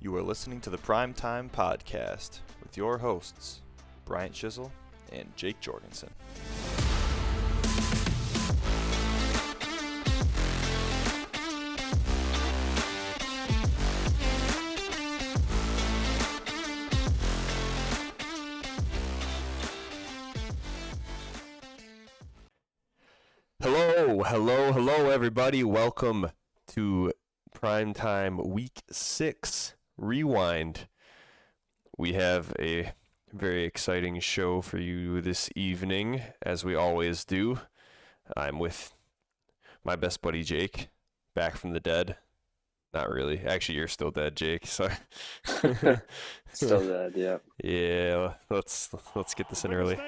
You are listening to the Primetime Podcast with your hosts, Bryant Chisel and Jake Jorgensen. Hello, everybody. Welcome to Primetime Week 6 Rewind. We have a very exciting show for you this evening, as we always do. I'm with my best buddy Jake, back from the dead. Not really. Actually, you're still dead, Jake. Sorry. Still dead, yeah. Yeah, let's get this in early.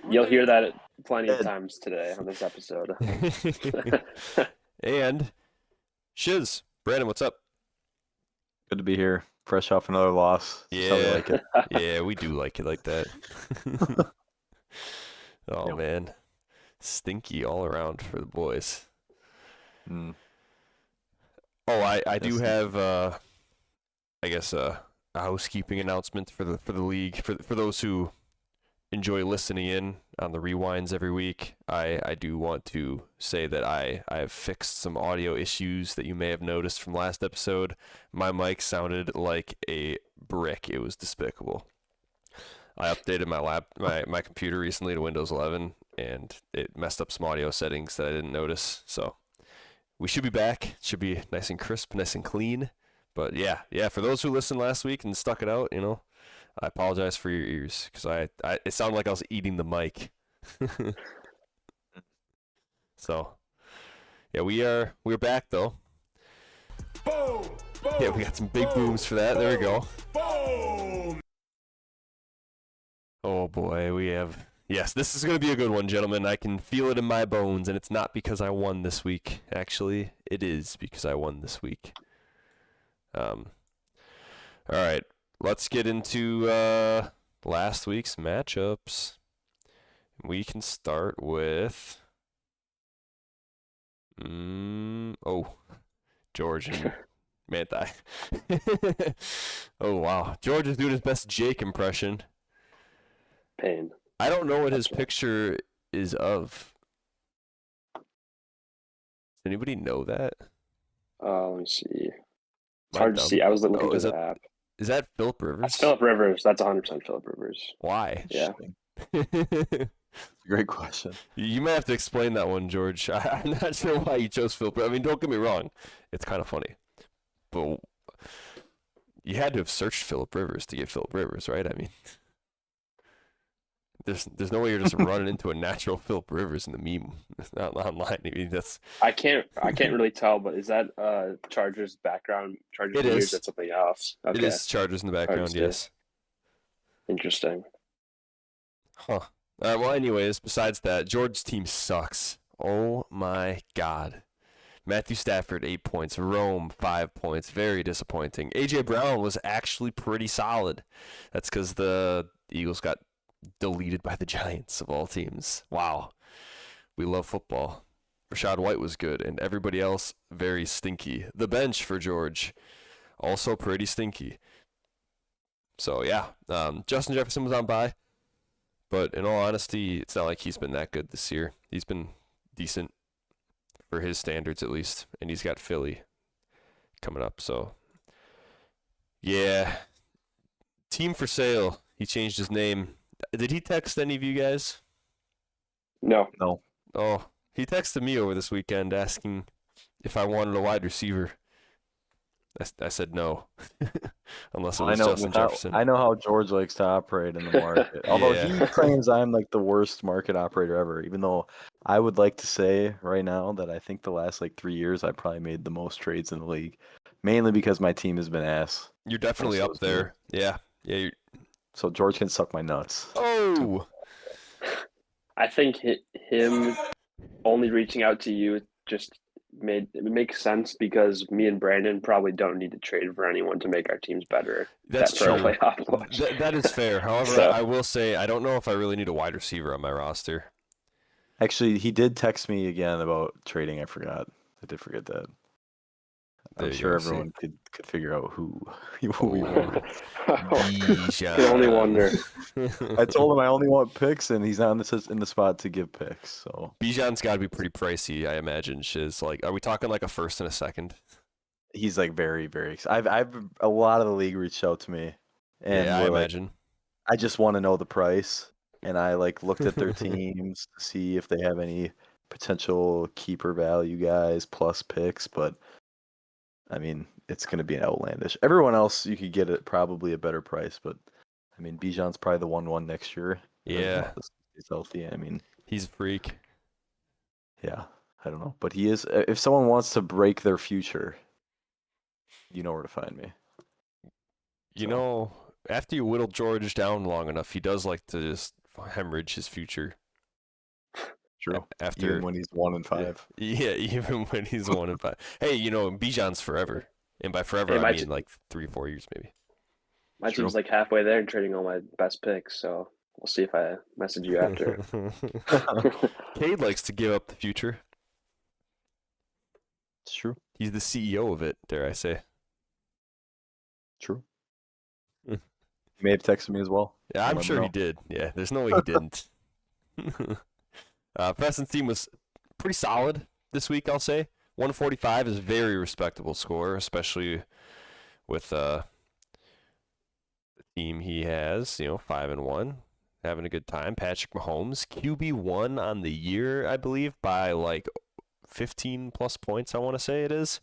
You'll hear that plenty of times today on this episode. And Shiz, Brandon, what's up? Good to be here. Fresh off another loss. Yeah, Tell me like it. Yeah, we do like it like that. Oh, Yep. man. Stinky all around for the boys. Mm. Oh, I do Yes. have, I guess, a housekeeping announcement for the league. For those who enjoy listening in on the rewinds every week, I do want to say that I have fixed some audio issues that you may have noticed from last episode. My mic sounded like a brick. It was despicable. I updated my computer recently to Windows 11, and it messed up some audio settings that I didn't notice. So we should be back. It should be nice and crisp, nice and clean. But yeah, for those who listened last week and stuck it out, I apologize for your ears, because it sounded like I was eating the mic. So, yeah, we're back though. Boom, boom, Yeah, we got some big booms for that. There we go. Boom. Oh boy, yes, this is gonna be a good one, gentlemen. I can feel it in my bones, and it's not because I won this week. Actually, it is because I won this week. All right. Let's get into last week's matchups. We can start with George and Manti. Oh wow, George is doing his best Jake impression. Pain. I don't know what his That's right. picture is of. Does anybody know that? Let me see. It's Am I hard to dumb? see. I was looking Oh, through is the it- app. Is that Philip Rivers? That's Philip Rivers. That's 100% Philip Rivers. Why? Yeah. Great question. You may have to explain that one, George. I'm not sure why you chose Philip. I mean, don't get me wrong. It's kind of funny. But you had to have searched Philip Rivers to get Philip Rivers, right? I mean, there's no way you're just running into a natural Philip Rivers in the meme. It's not online. I mean, that's... I can't really tell, but is that Chargers background? Chargers It or is. is that something else? Okay. It is Chargers in the background, see. yes. Interesting. Huh. Well, anyways, besides that, George's team sucks. Oh, my God. Matthew Stafford, 8 points. Rome, 5 points. Very disappointing. A.J. Brown was actually pretty solid. That's because the Eagles got deleted by the Giants, of all teams. Wow. We love football. Rashad White was good, and everybody else, very stinky. The bench for George, also pretty stinky. So, yeah. Justin Jefferson was on bye. But in all honesty, it's not like he's been that good this year. He's been decent for his standards, at least. And he's got Philly coming up. So, yeah. Team for sale. He changed his name. Did he text any of you guys? No. No. Oh, he texted me over this weekend asking if I wanted a wide receiver. I said no. Unless it was Justin Jefferson. I know how George likes to operate in the market. Although Yeah. he claims I'm like the worst market operator ever, even though I would like to say right now that I think the last 3 years I probably made the most trades in the league, mainly because my team has been ass. You're definitely up there. Yeah. Yeah. So George can suck my nuts. Oh. I think him only reaching out to you just makes sense, because me and Brandon probably don't need to trade for anyone to make our teams better. That's for a true. playoff push. That is fair. However, So- I will say I don't know if I really need a wide receiver on my roster. Actually, he did text me again about trading. I forgot. I did forget that. There I'm you sure go, see. everyone could figure out who we want. Bijan. Can only wonder. I told him I only want picks, and he's not in the spot to give picks. So Bijan's got to be pretty pricey, I imagine. Shiz, like, are we talking like a first and a second? he's like very, very. I've a lot of the league reached out to me, and Yeah, I we're like, imagine. I just want to know the price, and I like looked at their teams to see if they have any potential keeper value guys plus picks, but I mean it's going to be an outlandish. Everyone else you could get at probably a better price, but I mean Bijan's probably the 1-1 next year. Yeah, He's healthy. I mean, he's a freak. yeah, I don't know, but he is. If someone wants to break their future, you know where to find me. You So. know, after you whittle George down long enough, he does like to just hemorrhage his future. True. After Even when he's 1-5. Yeah, even when he's 1-5. Hey, you know, Bijan's forever, and by forever Hey, I my mean like 3-4 years maybe. My True. team's like halfway there and trading all my best picks, so we'll see if I message you after. Cade likes to give up the future. It's true. He's the CEO of it, dare I say. True. Hmm. He may have texted me as well. Yeah, I'm Let me sure he know. did. Yeah, there's no way he didn't. Preston's team was pretty solid this week, I'll say. 145 is a very respectable score, especially with the team he has, 5-1, having a good time. Patrick Mahomes, QB1 on the year, I believe, by like 15 plus points, I want to say it is,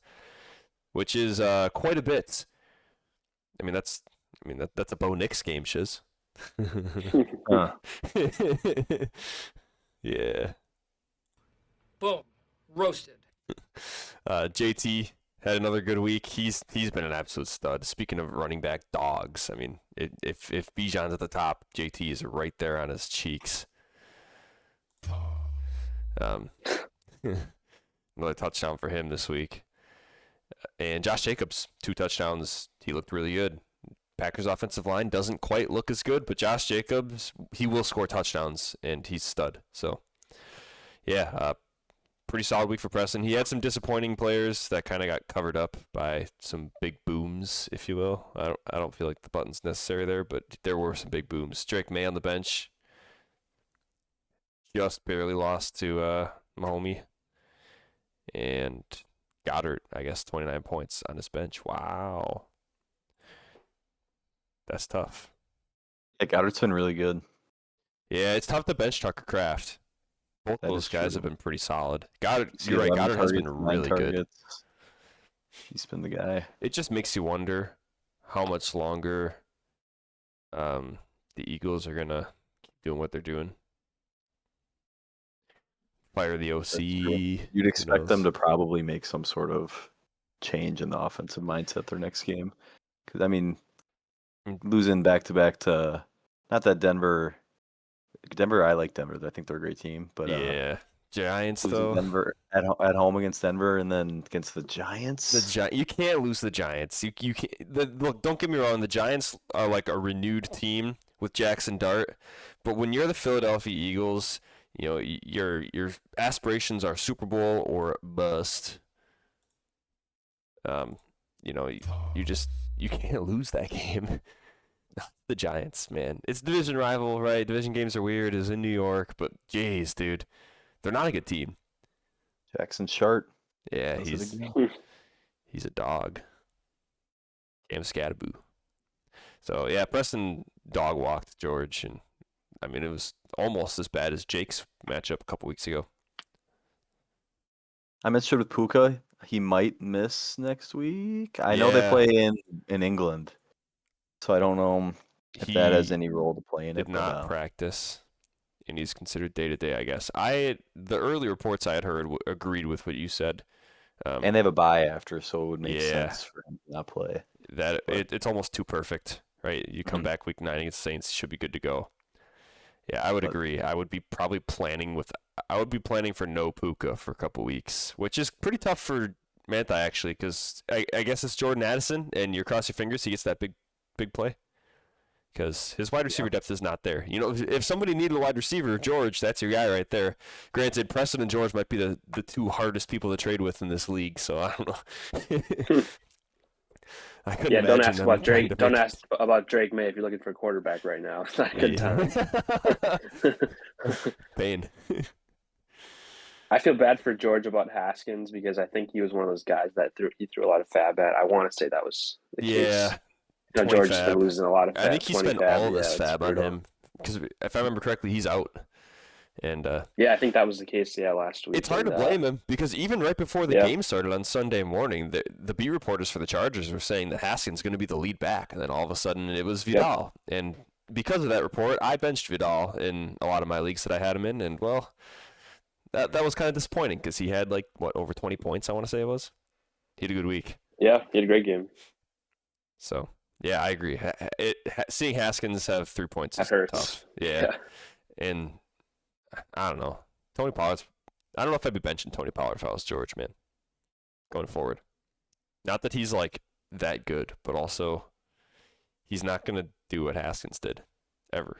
which is quite a bit. I mean, that's a Bo Nix game, Shiz. Huh. Yeah. Boom. Roasted. JT had another good week. He's been an absolute stud. Speaking of running back dogs, I mean, if Bijan's at the top, JT is right there on his cheeks. Another touchdown for him this week. And Josh Jacobs, 2 touchdowns. He looked really good. Packers offensive line doesn't quite look as good, but Josh Jacobs, he will score touchdowns, and he's stud. So, yeah, pretty solid week for Preston. He had some disappointing players that kind of got covered up by some big booms, if you will. I don't feel like the button's necessary there, but there were some big booms. Drake May on the bench just barely lost to Mahomie. And Goddard, I guess, 29 points on his bench. Wow. That's tough. Yeah, Goddard's been really good. Yeah, it's tough to bench Tucker Kraft. Both That those is guys true. have been pretty solid. Goddard, See you're right. 11 Goddard has been targets, 9 really good. targets. He's been the guy. It just makes you wonder how much longer the Eagles are gonna keep doing what they're doing. Fire the OC. You'd expect them to probably make some sort of change in the offensive mindset their next game. Because, I mean, losing back-to-back to not that Denver, I like Denver. I think they're a great team. But Yeah, Giants losing though. Denver at home against Denver and then against the Giants. You can't lose the Giants. You can't. Look, don't get me wrong. The Giants are like a renewed team with Jackson Dart, but when you're the Philadelphia Eagles, your aspirations are Super Bowl or bust. You can't lose that game. The Giants, man. It's a division rival, right? Division games are weird. It's in New York, but jeez, dude, they're not a good team. Jackson Shart. Yeah, Those are the he's games. he's a dog. Cam Scattaboo. So yeah, Preston dog walked George, and I mean it was almost as bad as Jake's matchup a couple weeks ago. I'm interested with Puka. He might miss next week. I know they Yeah. play in England, so I don't know if that has He any role to play in did it. not practice, and he's considered day to day. I guess the early reports I had heard agreed with what you said. And they have a bye after, so it would make Yeah. sense for him to not play. That But- it's almost too perfect, right? You come Mhm. back week 9 against Saints, should be good to go. Yeah, I would But- agree. I would be planning for no Puka for a couple weeks, which is pretty tough for Manti actually, because I guess it's Jordan Addison, and you cross your fingers he gets that big play. because his wide receiver depth is not there. You know, if somebody needed a wide receiver, George, that's your guy right there. Granted, Preston and George might be the two hardest people to trade with in this league, so I don't know. I couldn't Yeah, don't imagine ask them about trying Drake. to Don't make- ask about Drake May if you're looking for a quarterback right now. It's not a good time. Pain. I feel bad for George about Haskins because I think he was one of those guys that he threw a lot of fab at. I want to say that was the case. Yeah. You know, 20 George has fab. been losing a lot of fab. I think he 20 spent fab. all of his it's fab on brutal. him because if I remember correctly, he's out. And Yeah, I think that was the case. Yeah, last week. it's hard to And, blame him because even right before the Yeah. game started on Sunday morning, the beat reporters for the Chargers were saying that Haskins is going to be the lead back, and then all of a sudden it was Vidal. And because of that report, I benched Vidal in a lot of my leagues that I had him in, and well, that was kind of disappointing because he had like over 20 points. I want to say it was. He had a good week. Yeah, he had a great game. So yeah, I agree. Seeing Haskins have 3 points That is hurts. tough. Yeah. And I don't know. Tony Pollard's. I don't know if I'd be benching Tony Pollard if I was George, man. Going forward. Not that he's like that good, but also he's not going to do what Haskins did. Ever.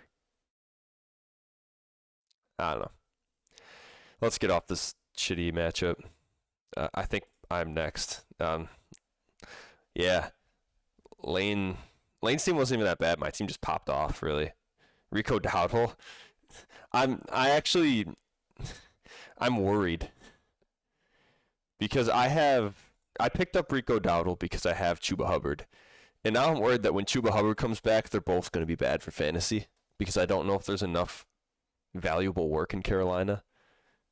I don't know. Let's get off this shitty matchup. I think I'm next. Yeah. Lane's team wasn't even that bad. My team just popped off, really. Rico Dowdle. I'm worried because I picked up Rico Dowdle because I have Chuba Hubbard, and now I'm worried that when Chuba Hubbard comes back, they're both going to be bad for fantasy because I don't know if there's enough valuable work in Carolina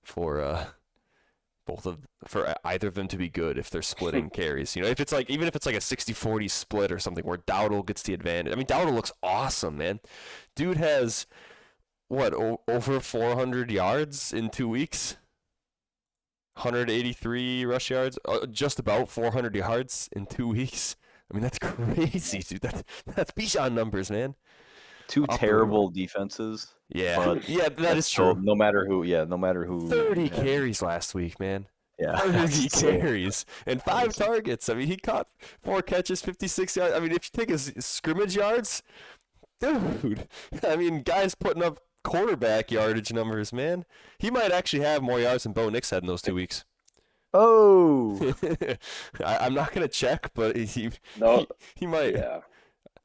for either of them to be good if they're splitting carries. You know, even if it's like a 60-40 split or something where Dowdle gets the advantage. I mean, Dowdle looks awesome, man. Dude has over 400 yards in 2 weeks? 183 rush yards? Just about 400 yards in 2 weeks? I mean, that's crazy, dude. That's Bijan numbers, man. Two Up the terrible defenses. Yeah. But Yeah, that is so true. no matter who. 30 carries last week, man. Yeah. 30 that's insane. carries and 5 targets. I mean, he caught 4 catches, 56 yards. I mean, if you take his scrimmage yards, dude, I mean, guys putting up quarterback yardage numbers, man. He might actually have more yards than Bo Nix had in those 2 weeks. Oh. I'm not going to check, but he might. Yeah,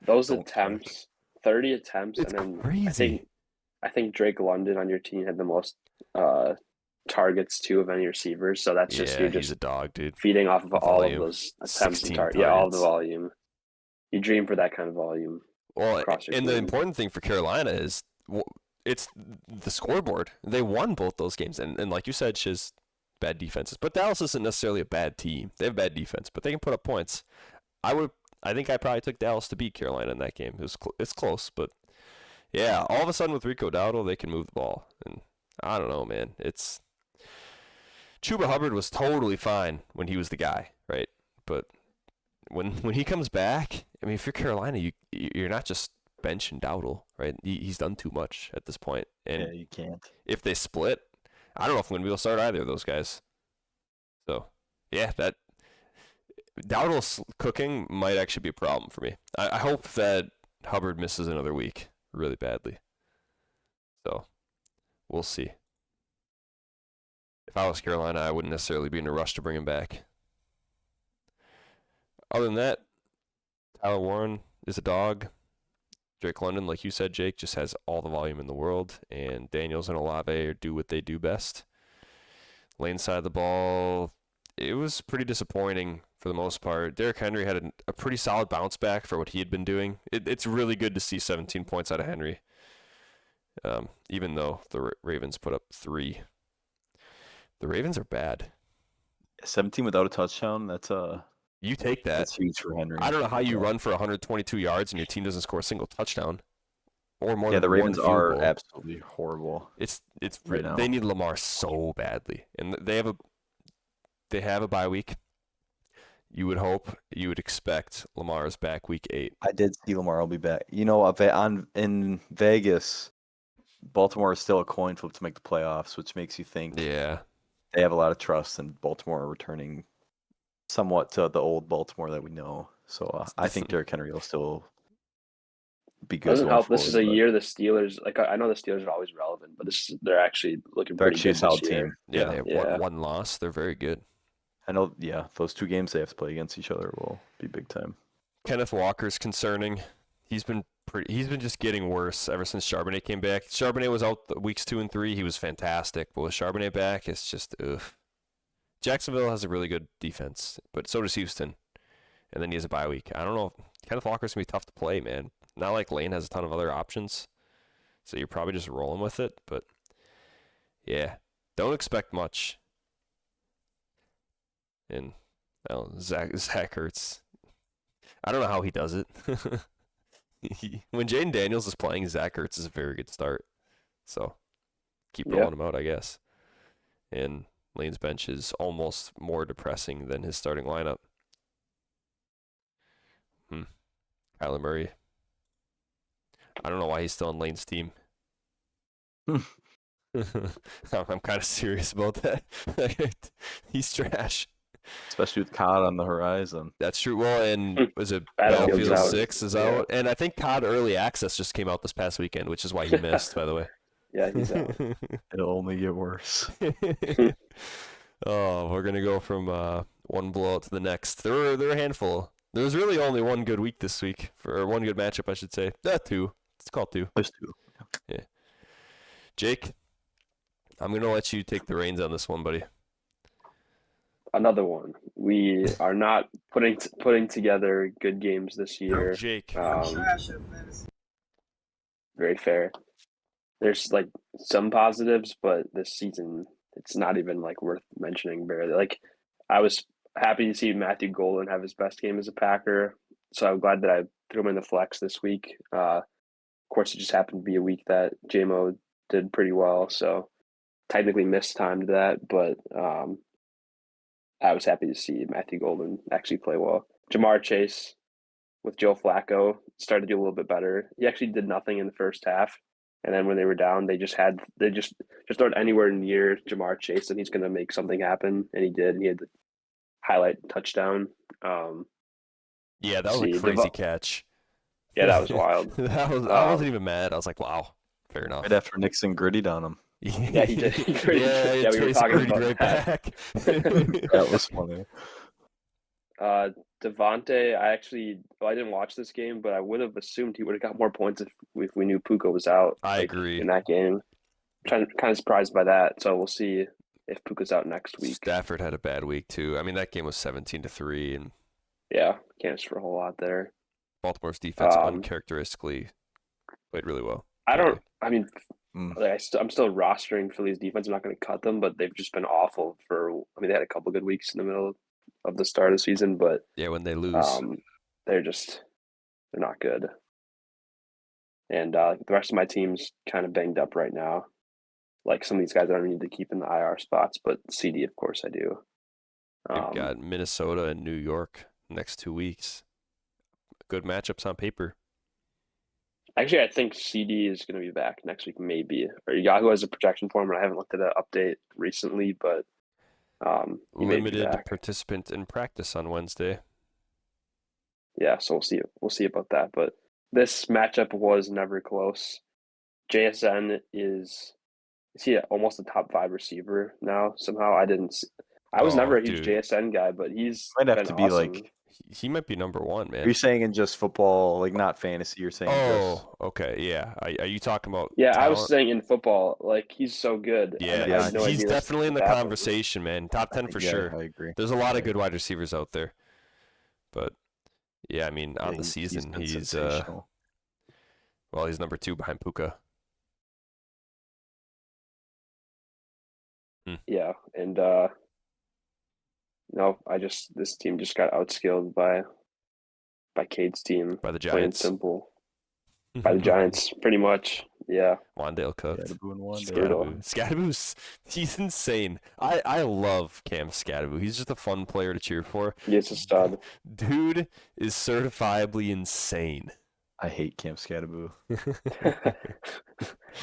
those Don't attempts, 30 attempts, It's and then crazy. I think Drake London on your team had the most targets too of any receivers. So that's just Yeah, you're he's just a dog, dude. feeding off of all of Volume. those attempts 16 and targets. Yeah, all of the targets. volume. You dream for that kind of volume. Well, across your and the team. important thing for Carolina is it's the scoreboard. They won both those games, and like you said, Shiz, bad defenses. But Dallas isn't necessarily a bad team. They have bad defense, but they can put up points. I think I probably took Dallas to beat Carolina in that game. It's close, but yeah, all of a sudden with Rico Dowdle, they can move the ball, and I don't know, man. It's Chuba Hubbard was totally fine when he was the guy, right? But when he comes back, I mean, if you're Carolina, you're not just benching Dowdle, right? He's done too much at this point. And Yeah, you can't. if they split, I don't know if I'm going to be able to start either of those guys. So, yeah, that Dowdle's cooking might actually be a problem for me. I hope that Hubbard misses another week really badly. So, we'll see. If I was Carolina, I wouldn't necessarily be in a rush to bring him back. Other than that, Tyler Warren is a dog. Drake London, like you said, Jake, just has all the volume in the world. And Daniels and Olave do what they do best. Lane side of the ball, it was pretty disappointing for the most part. Derrick Henry had a pretty solid bounce back for what he had been doing. It's really good to see 17 points out of Henry, even though the Ravens put up 3. The Ravens are bad. 17 without a touchdown. That's You take that. That's huge for Henry. I don't know how you run for 122 yards and your team doesn't score a single touchdown. Or more Yeah, than the one Ravens field are goal. absolutely horrible. It's right now. They need Lamar so badly, and they have a bye week. You would expect Lamar's back week 8. I did see Lamar will be back. You know, in Vegas, Baltimore is still a coin flip to make the playoffs, which makes you think Yeah, they have a lot of trust in Baltimore returning somewhat to the old Baltimore that we know. So I think Derrick Henry will still be good. Doesn't going help. This is a forward, but year the Steelers, like I know the Steelers are always relevant, but they're actually looking They're pretty actually a good solid this year. team. Yeah, Yeah. they have Yeah. one loss. They're very good. I know. Yeah, those 2 games they have to play against each other will be big time. Kenneth Walker's concerning. He's been just getting worse ever since Charbonnet came back. Charbonnet was out weeks 2 and 3. He was fantastic, but with Charbonnet back, it's just ugh. Jacksonville has a really good defense, but so does Houston. And then he has a bye week. I don't know. Kenneth Walker's gonna be tough to play, man. Not like Lane has a ton of other options, so you're probably just rolling with it. But yeah, don't expect much. And Zach Ertz, I don't know how he does it. When Jaden Daniels is playing, Zach Ertz is a very good start. So keep rolling him out, I guess. And Lane's bench is almost more depressing than his starting lineup. Kyler Murray. I don't know why he's still on Lane's team. I'm kind of serious about that. He's trash. Especially with COD on the horizon. That's true. Well, and was it Battlefield's Battlefield out. 6 is Yeah. out? And I think COD Early Access just came out this past weekend, which is why he missed, by the way. Yeah, he's out. It'll only get worse. Oh, we're going to go from one blowout to the next. There were a handful. There was really only one good week this week, or one good matchup, I should say. 2. It's called 2. There's 2. Jake, I'm going to let you take the reins on this one, buddy. Another one. We are not putting together good games this year. Jake. Very fair. There's like some positives, but this season it's not even like worth mentioning barely. Like I was happy to see Matthew Golden have his best game as a Packer, so I'm glad that I threw him in the flex this week. Of course, it just happened to be a week that JMO did pretty well, so technically mistimed that, but I was happy to see Matthew Golden actually play well. Jamar Chase with Joe Flacco started to do a little bit better. He actually did nothing in the first half. And then when they were down, they just throw it anywhere near Jamar Chase, and he's going to make something happen. And he did. He had the highlight touchdown. Yeah, that was a see, crazy catch. Yeah, that was wild. I wasn't even mad. I was like, wow, fair enough. Right after Nixon grittied on him. Yeah, he did. Yeah, we were Chase talking gritted about right that. back. That was funny. Devontae, I didn't watch this game, but I would have assumed he would have got more points if we knew Puka was out. I agree. In that game. Kind of surprised by that. So we'll see if Puka's out next week. Stafford had a bad week too. I mean, that game was 17-3, and Yeah, can't ask for a whole lot there. Baltimore's defense uncharacteristically played really well. I'm still rostering Philly's defense. I'm not going to cut them, but they've just been awful they had a couple good weeks in the middle of the start of the season, but Yeah, when they lose. they're not good. And the rest of my team's kind of banged up right now. Like some of these guys I don't need to keep in the IR spots, but CD, of course, I do. You've got Minnesota and New York next 2 weeks. Good matchups on paper. Actually, I think CD is going to be back next week, maybe. Or Yahoo has a projection for him, and I haven't looked at an update recently, but he may be Limited back. participant in practice on Wednesday. Yeah, so we'll see. We'll see about that. But this matchup was never close. JSN is he almost a top 5 receiver now? Somehow I was never a huge dude. JSN guy, but he's Might have been to be awesome. like. He might be number 1, man. Are you saying in just football, like not fantasy? You're saying just. Oh, okay, yeah. Are you talking about? Yeah, I was talent? saying in football, like he's so good. Yeah, Yeah, I had no he's idea this definitely in the happened. conversation, man. Top 10 for Yeah, sure. I agree. There's a lot of Yeah. good wide receivers out there, but yeah, I mean, on Yeah, the season, been he's sensational. he's number 2 behind Puka. Yeah, and no, this team just got outskilled by Cade's team. By the Plain and Giants. simple. By the Giants, pretty much. Yeah. Wandale cooked. Scatterboo and Wandale. Brutal. Scatterboo's he's insane. I love Cam Scatterboo. He's just a fun player to cheer for. He's a stud. Dude is certifiably insane. I hate Cam Scatterboo.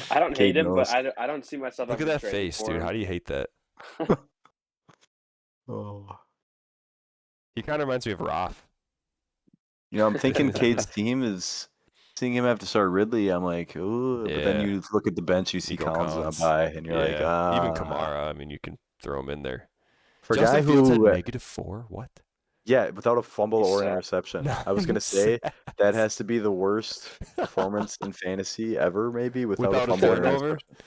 I don't Cade hate him, knows. but I don't see myself. Look at ever that trading face, for dude. him. How do you hate that? Oh. He kind of reminds me of Roth. I'm thinking Cade's team is seeing him have to start Ridley, I'm like, ooh. But then Yeah. you look at the bench, you see Nico Collins on Collins. by, and you're like, Yeah, even ah. Kamara. I mean, you can throw him in there. For a Justin guy Fields had who, -4. What? yeah, without a fumble He's or an sad. interception. Not I was gonna even say sad. that has to be the worst performance in fantasy ever, maybe without Without a a fumble or an turnover? interception.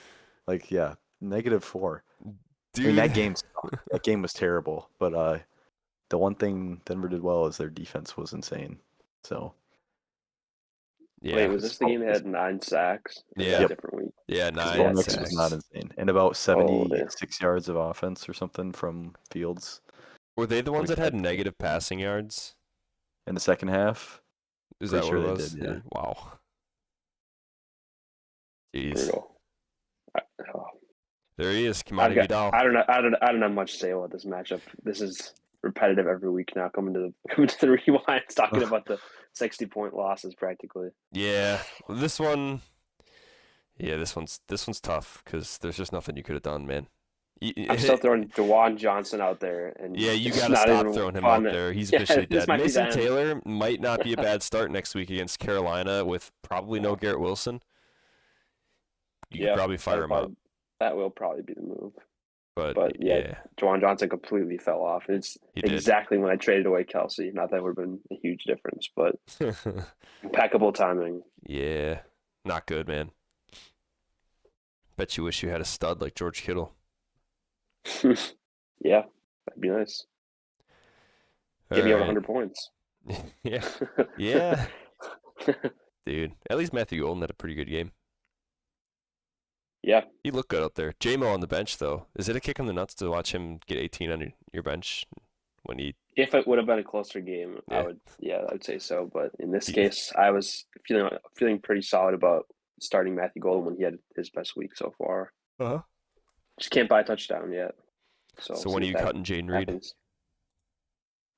Like, yeah, -4. Dude. I mean, that game sucked. That game was terrible. But the one thing Denver did well is their defense was insane. So Yeah. Wait, was this the game that It's- had 9 sacks? Or was Yeah. that a Yep. different week? Yeah, because 9 Bo Nix was sacks. not insane, and about Oh, yeah. 76 yards of offense or something from Fields Were they the ones that had 45. negative passing yards? in the second half. Is Pretty that sure what it they was? did, yeah. Wow. Jeez. Brutal. Oh. There he is, I've Kimani got- Vidal. I don't have much to say about this matchup. This is repetitive every week now. Coming to the rewinds, talking about the 60-point losses practically. Yeah, this one. Yeah, this one's tough because there's just nothing you could have done, man. I'm still throwing Dewan Johnson out there, and Yeah, you it's got to not stop even throwing him fun. out there. He's Yeah, officially this dead. might be Mason the end. Taylor might not be a bad start next week against Carolina with probably no Garrett Wilson. You Yeah, could probably fire him up, That will probably be the move. but yeah, yeah, Dewan Johnson completely fell off. It's he did. exactly when I traded away Kelsey. Not that would have been a huge difference, but impeccable timing. Yeah, not good, man. Bet you wish you had a stud like George Kittle. Yeah, that'd be nice. Give me over Alright. 100 points. Yeah, yeah, dude. At least Matthew Golden had a pretty good game. Yeah, He looked good out there. J-Mo on the bench, though. Is it a kick in the nuts to watch him get 18 on your bench when he? if it would have been a closer game, Yeah. I would say so. But in this Yeah. case, I was feeling pretty solid about starting Matthew Golden when he had his best week so far. Uh-huh. Just can't buy a touchdown yet. So, So see when are if you that cutting Jaden Reed? happens.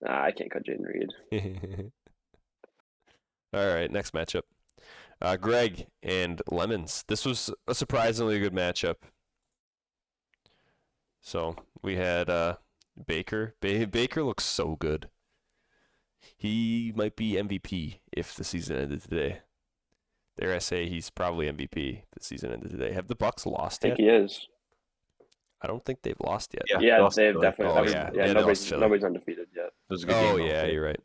Nah, I can't cut Jaden Reed. All right, next matchup. Greg and Lemons. This was a surprisingly good matchup. So we had Baker. Baker looks so good. He might be MVP if the season ended today. Dare I say he's probably MVP if the season ended today. Have the Bucks I lost think yet? he is. I don't think they've lost yet. Yeah, Yeah, lost they've Philly. definitely. Oh, every- yeah. yeah, Yeah, they lost Philly. nobody's undefeated yet. It was a good Oh game. yeah, though. you're right.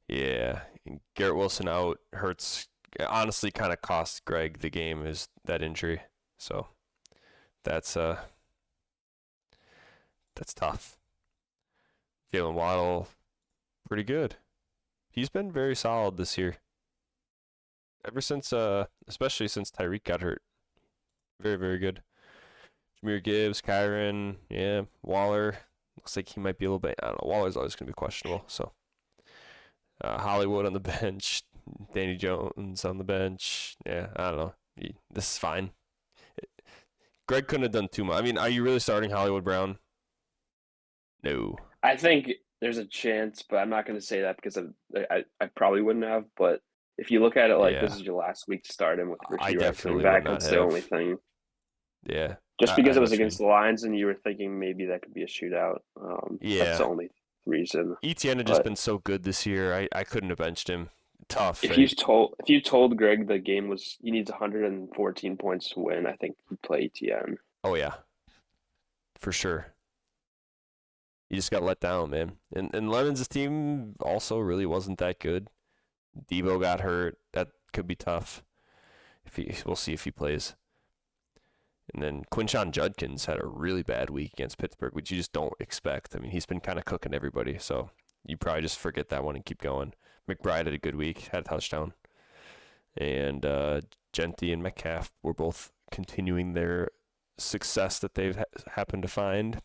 Yeah, and Garrett Wilson out hurts. Honestly, kind of cost Greg the game is that injury. So that's tough. Jalen Waddle, pretty good. He's been very solid this year. Ever since, especially since Tyreek got hurt. Very, very good. Jahmyr Gibbs, Kyron, yeah, Waller. Looks like he might be a little bit. I don't know. Waller's always going to be questionable. So Hollywood on the bench, Danny Jones on the bench. Yeah, I don't know. This is fine. Greg couldn't have done too much. I mean, are you really starting Hollywood Brown? No. I think there's a chance, but I'm not going to say that because I probably wouldn't have. But if you look at it like this Yeah. is your last week to start him with I Rasheed Rice definitely coming would back, not that's the have. only thing. Yeah. Just because I it was know what you against the Lions and you were thinking maybe that could be a shootout. Yeah. That's the only reason. ETN had just But- been so good this year. I couldn't have benched him. Tough. If and- you told Greg the game he needs 114 points to win, I think he'd play ETN. Oh yeah, for sure. You just got let down, man. And Lemons' team also really wasn't that good. Debo got hurt. That could be tough. We'll see if he plays. And then Quinshon Judkins had a really bad week against Pittsburgh, which you just don't expect. I mean, he's been kind of cooking everybody, so you probably just forget that one and keep going. McBride had a good week, had a touchdown. And Genty and Metcalf were both continuing their success that they've happened to find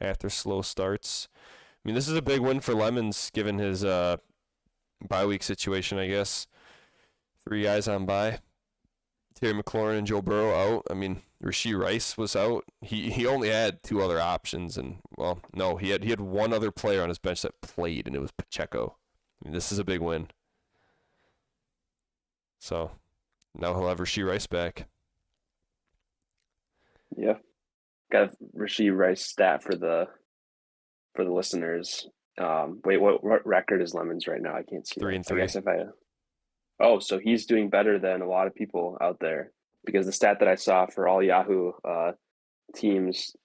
after slow starts. I mean, this is a big win for Lemons, given his bye week situation, I guess. 3 guys on bye. Terry McLaurin and Joe Burrow out. I mean, Rasheed Rice was out. He only had 2 other options, and well, no, he had one other player on his bench that played, and it was Pacheco. I mean, this is a big win. So now he'll have Rasheed Rice back. Yeah, got a Rasheed Rice stat for the listeners. Wait, what record is Lemons right now? I can't see. 3-3. I guess if I Oh, so he's doing better than a lot of people out there because the stat that I saw for all Yahoo teams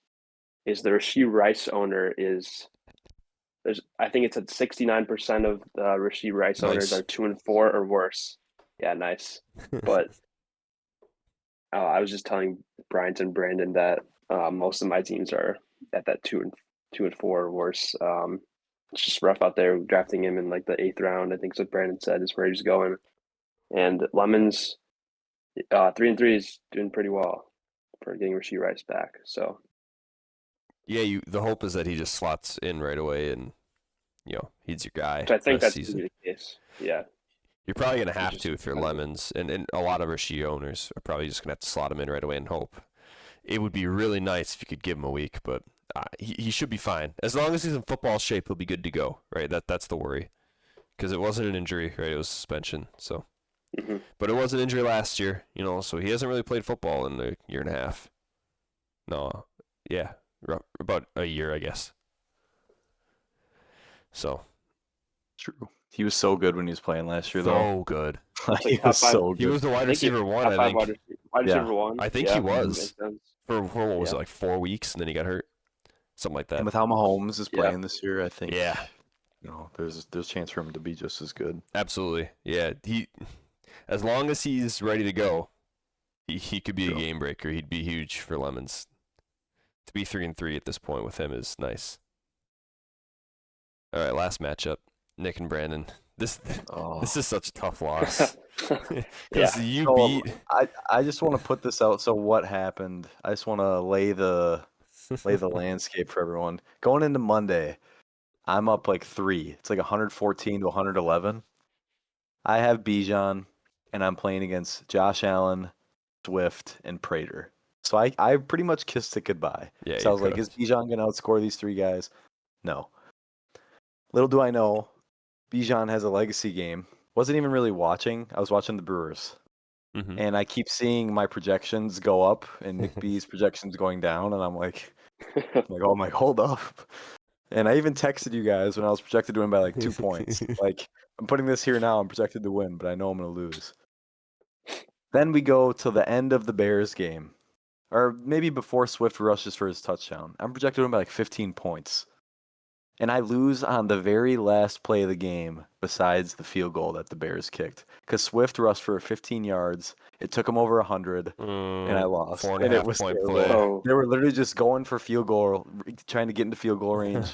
is the Rashee Rice owner is there's I think it's at 69% of the Rashee Rice owners Nice. are 2-4 or worse. Yeah, nice. But I was just telling Bryant and Brandon that most of my teams are at that 2-4 or worse. It's just rough out there. Drafting him in like the 8th round, I think is what Brandon said is where he's going. And Lemons, 3-3 is doing pretty well for getting Rashee Rice back. So Yeah, the hope is that he just slots in right away, and he's your guy. which I think rest that's season. gonna be the case. Yeah. You're probably gonna have Just to if you're kind of- Lemons, and a lot of Rashee owners are probably just gonna have to slot him in right away and hope. It would be really nice if you could give him a week, but he should be fine as long as he's in football shape. He'll be good to go, right? That's the worry, because it wasn't an injury, right? It was suspension. So, Mhm. but it was an injury last year, so he hasn't really played football in a year and a half. No, yeah, about a year, I guess. So. True. He was so good when he was playing last year, though. So good. He top was five- so He good. was the wide I think receiver one, top I five think. wide Yeah. receiver one. I think he Yeah, was. makes sense. For what was it, Yeah. like 4 weeks, and then he got hurt? Something like that. And with how Mahomes is Yeah. playing this year, I think Yeah. there's a chance for him to be just as good. Absolutely. Yeah. As long as he's ready to go, he could be a Sure. game breaker. He'd be huge for Lemons. To be 3-3 at this point with him is nice. All right, last matchup. Nick and Brandon. This Oh. this is such a tough loss. Because Yeah. you So, beat I just want to put this out. So what happened? I just want to lay the landscape for everyone. Going into Monday, I'm up like 3. It's like 114 to 111. I have Bijan, and I'm playing against Josh Allen, Swift, and Prater. So I pretty much kissed it goodbye. Yeah, So I you was like, is cooked. Bijan going to outscore these 3 guys? No. Little do I know, Bijan has a legacy game. Wasn't even really watching. I was watching the Brewers. Mhm. And I keep seeing my projections go up and Nick B's projections going down, and I'm like, hold up. And I even texted you guys when I was projected to win by like 2 points. Like, I'm putting this here now. I'm projected to win, but I know I'm going to lose. Then we go to the end of the Bears game, or maybe before Swift rushes for his touchdown. I'm projected to win by like 15 points. And I lose on the very last play of the game, besides the field goal that the Bears kicked. Because Swift rushed for 15 yards. It took him over 100, and I lost. 4.5 And it was point terrible. play. Oh, They were literally just going for field goal, trying to get into field goal range,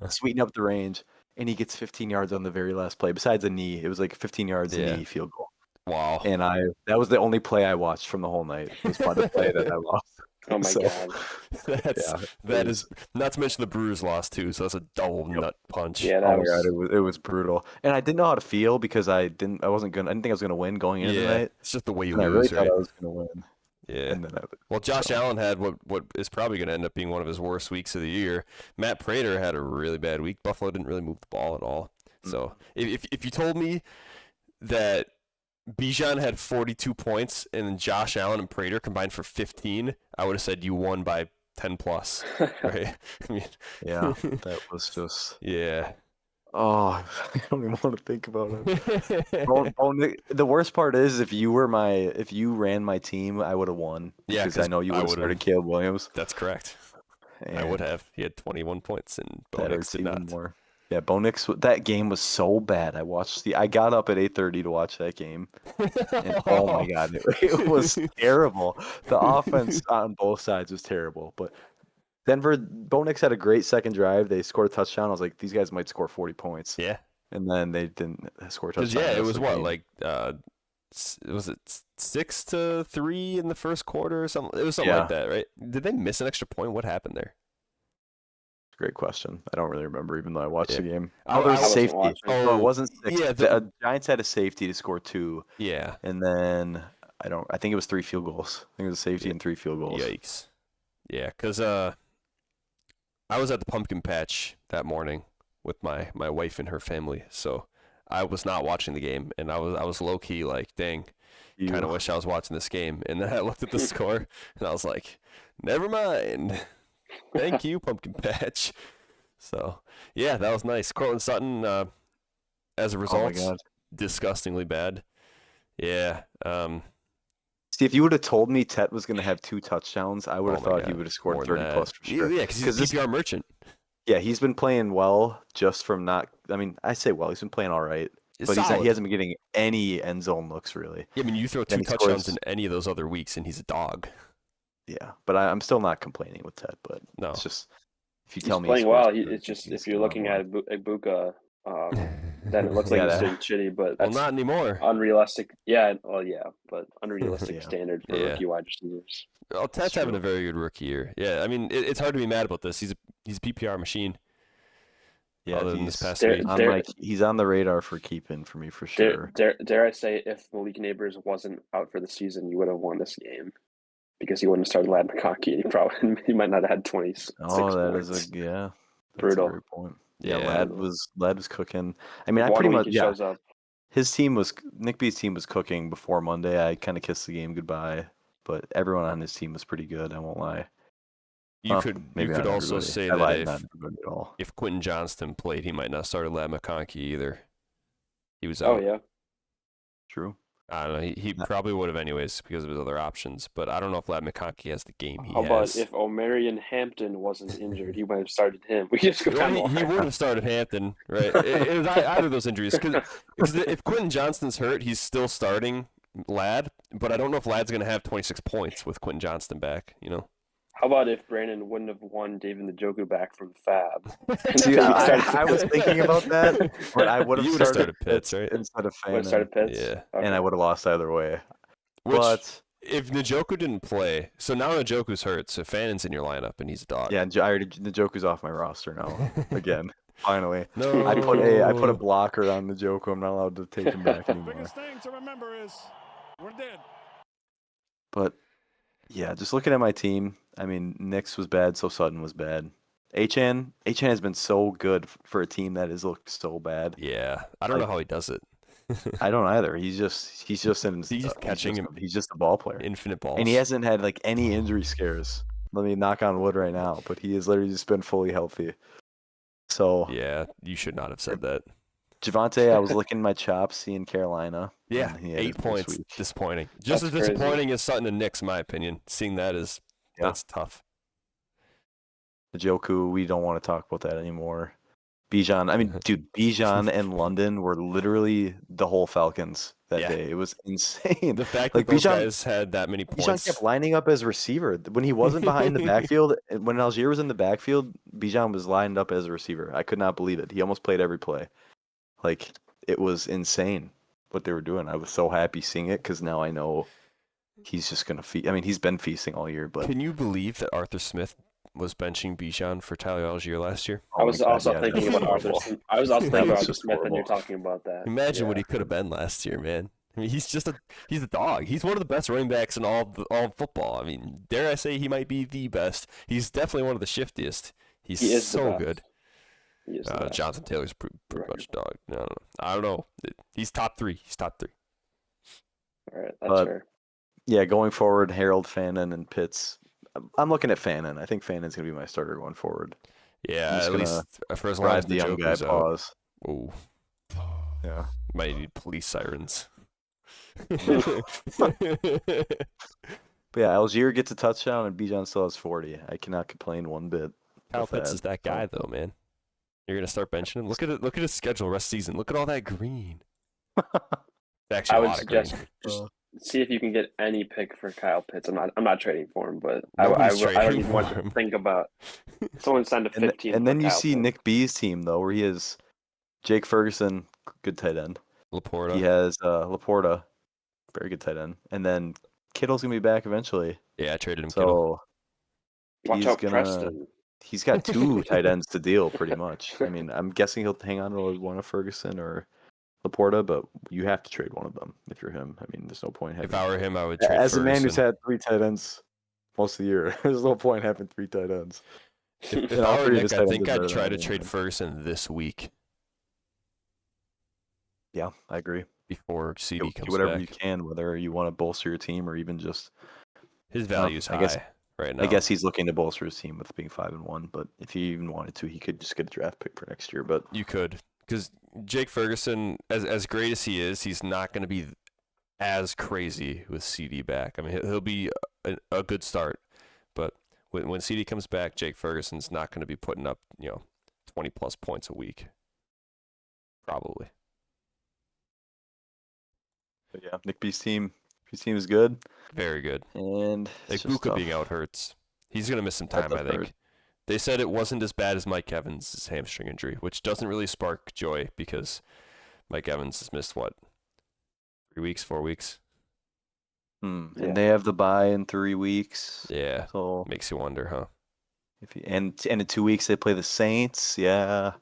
sweeten up the range, and he gets 15 yards on the very last play. Besides a knee, it was like 15 yards Yeah. knee field goal. Wow. And that was the only play I watched from the whole night. Was by the play that I lost. oh my So, god. That is not to mention the Brewers lost too, so that's a double nut punch. Yeah, Oh that my god, was it was brutal, and I didn't know how to feel because I didn't think I was gonna win going into the Yeah, night, it's just the way you and I really lose, thought right? I was gonna win, Yeah. and then Well, Josh Allen had what is probably going to end up being one of his worst weeks of the year. Matt Prater had a really bad week. Buffalo didn't really move the ball at all. So if you told me that Bijan had 42 points and then Josh Allen and Prater combined for 15, I would have said you won by 10 plus, right? I mean, yeah, that was just yeah. I don't even want to think about it. The worst part is if you ran my team, I would have won. Yeah, because I know you I would have would've- started Caleb Williams. That's correct. I and would have. He had 21 points and Bo That Nix hurts did even not. more. Yeah, Bo Nix. That game was so bad. I got up at 8:30 to watch that game. And oh my god, it was terrible. The offense on both sides was terrible. But Bo Nix had a great second drive. They scored a touchdown. I was like, these guys might score 40 points. Yeah. And then they didn't score a Because touchdown. yeah, the it rest was of the what game. was it 6-3 in the first quarter or something? It was something like that, right? Did they miss an extra point? What happened there? Great question. I don't really remember, even though I watched Yeah. the game. I- Oh, there I was wasn't safety. watching. No, it wasn't 6. Yeah, The Giants had a safety to score 2, Yeah. and then I think it was 3 field goals. I think it was a safety and 3 field goals. Yikes. Yeah, because I was at the pumpkin patch that morning with my wife and her family, so I was not watching the game, and I was low key like, dang, kind of wish I was watching this game. And then I looked at the score, and I was like, never mind. Thank you, pumpkin patch. So yeah, that was nice. Cortland Sutton, as a Oh my result, god. disgustingly bad. Yeah. See, if you would have told me Tet was going to have 2 touchdowns, I would Oh have my thought he God, would have scored more 30 than that. plus for sure. Yeah, because he's a PPR merchant. Yeah, he's been playing well just from not. I mean, I say well, he's been playing all right, It's but solid. he hasn't been getting any end zone looks really. Yeah, I mean, you throw Then 2 he touchdowns scores- in any of those other weeks, and he's a dog. Yeah, but I'm still not complaining with Tet. But No. it's just if you He's tell me playing scores well. 30, It's just he's if you're gonna looking run. at Ibuka, then it looks like Yeah, he's that- doing shitty. But Well, that's not anymore. unrealistic. Yeah, well, yeah, but unrealistic Yeah. standard for Yeah. rookie wide receivers. Well, Ted's having true. a very good rookie year. Yeah, I mean, it's hard to be mad about this. He's a PPR machine. Yeah, other than this past There- week. there- he's on the radar for keeping for me for Dare, sure. dare I say, if Malik Neighbors wasn't out for the season, you would have won this game because he wouldn't have started Lad McConkey. He might not have had 26 Oh, that points. is that's Brutal. a great point. Yeah, Yeah. Lad was cooking. I mean, I One pretty week much he yeah. shows up. His team was Nick B's team was cooking before Monday. I kind of kissed the game goodbye, but everyone on his team was pretty good. I won't lie. You Well, could maybe not also everybody. say I lied, that not everybody at all. if Quentin Johnston played, he might not start Lad McConkey either. He was Oh out. yeah, True. I don't know. He probably would have anyways because of his other options. But I don't know if Lad McConkey has the game he how about has. if Omarion Hampton wasn't injured, he might have started him. We just go Well, down the he line. would have started Hampton, right? It was either of those injuries. Because if Quentin Johnston's hurt, he's still starting Lad. But I don't know if Lad's going to have 26 points with Quentin Johnston back. You know. How about if Brandon wouldn't have won David Njoku back from Fab? See, He started- I was thinking about that, but I would have You would've started started Pitts, right? instead of Would have Fannin, started Pitts. Yeah. Okay. and I would have lost either way. Which, But if Njoku didn't play, so now Njoku's hurt, so Fannon's in your lineup, and he's a dog. yeah, I already the Joker's off my roster now. Again, finally, No. I put a blocker on the Joker. I'm not allowed to take him back anymore. Biggest thing to remember is we're dead. But yeah, just looking at my team, I mean, Knicks was bad, so Sutton was bad. Achan has been so good for a team that has looked so bad. Yeah. I don't know how he does it. I don't either. He's just catching him. He's just a ball player, Infinite balls. and he hasn't had like any injury scares. Let me knock on wood right now, but he has literally just been fully healthy. So Yeah, you should not have said that. Javante, I was licking my chops seeing Carolina. Yeah, and he had 8 his best points. week. Disappointing. Just That's as crazy. disappointing as Sutton and Knicks, in my opinion. Seeing that is Yeah. that's tough. Njoku, we don't want to talk about that anymore. Bijan, I mean, dude, Bijan and London were literally the whole Falcons that Yeah. day. It was insane. The fact Like, that those Bijan- guys had that many Bijan points. kept lining up as receiver when he wasn't behind the backfield. When Algier was in the backfield, Bijan was lined up as a receiver. I could not believe it. He almost played every play. Like, it was insane what they were doing. I was so happy seeing it because now I know he's just gonna feast. I mean, he's been feasting all year, but Can you believe that Arthur Smith was benching Bijan for Tyler Algier last year? oh I my was God, also yeah, thinking that's about Arthur. horrible. I was also That thinking was about Arthur just Smith when you're horrible. talking about that. Imagine what Yeah. he could have been last year, man. I mean, he's a dog. He's one of the best running backs in all of football. I mean, dare I say he might be the best. He's definitely one of the shiftiest. He's He is the so best. good. He is the best. Jonathan Taylor's pretty much a dog. I don't know. He's top 3. He's top 3. All right, that's But- fair. Yeah, going forward, Harold, Fannin, and Pitts. I'm looking at Fannin. I think Fannin's gonna be my starter going forward. Yeah, He's at gonna least for as long as Ride the the young guy Joker's out. pause. Oh, Yeah. might need police sirens. But yeah, Algier gets a touchdown and Bijan still has 40. I cannot complain one bit. Kyle with Pitts that. is that guy though, man. You're gonna start benching him. Look at it. Look at his schedule rest season. Look at all that green. Actually, I a would lot of green. suggest just see if you can get any pick for Kyle Pitts. I'm not trading for him, but I Nobody's don't trading even want for to him. think about someone send a And, 15. and then for you Kyle see Pitts. Nick B's team though, where he has Jake Ferguson, good tight end. Laporta. He has Laporta, very good tight end. And then Kittle's gonna be back eventually. Yeah, I traded him. Kittle. So Watch he's out, gonna- Preston. he's got 2 tight ends to deal pretty much. I mean, I'm guessing he'll hang on to one of Ferguson or Laporta, but you have to trade one of them if you're him. I mean, there's no point having If I were him, I would trade as a man who's Ferguson. had 3 tight ends most of the year, there's no point having 3 tight ends. If And I all were 3 of Nick, his tight I ends think are I'd better try than to anyone. trade Ferguson this week Yeah, I agree. before CD Do comes whatever back. you can, whether you want to bolster your team or even just. His value's I high guess- right now. I guess he's looking to bolster his team with being 5-1. But if he even wanted to, he could just get a draft pick for next year. But you could, because Jake Ferguson, as great as he is, he's not going to be as crazy with CD back. I mean, he'll be a good start, but when CD comes back, Jake Ferguson's not going to be putting up 20 plus points a week, probably. But yeah, Nick B's team is good, Very good. and Like it's just Buka tough. being out hurts. He's going to miss some That time, I does think. hurt. They said it wasn't as bad as Mike Evans' hamstring injury, which doesn't really spark joy because Mike Evans has missed, 3 weeks, 4 weeks? And Yeah. they have the bye in 3 weeks. Yeah. So Makes you wonder, huh? and in 2 weeks they play the Saints. Yeah,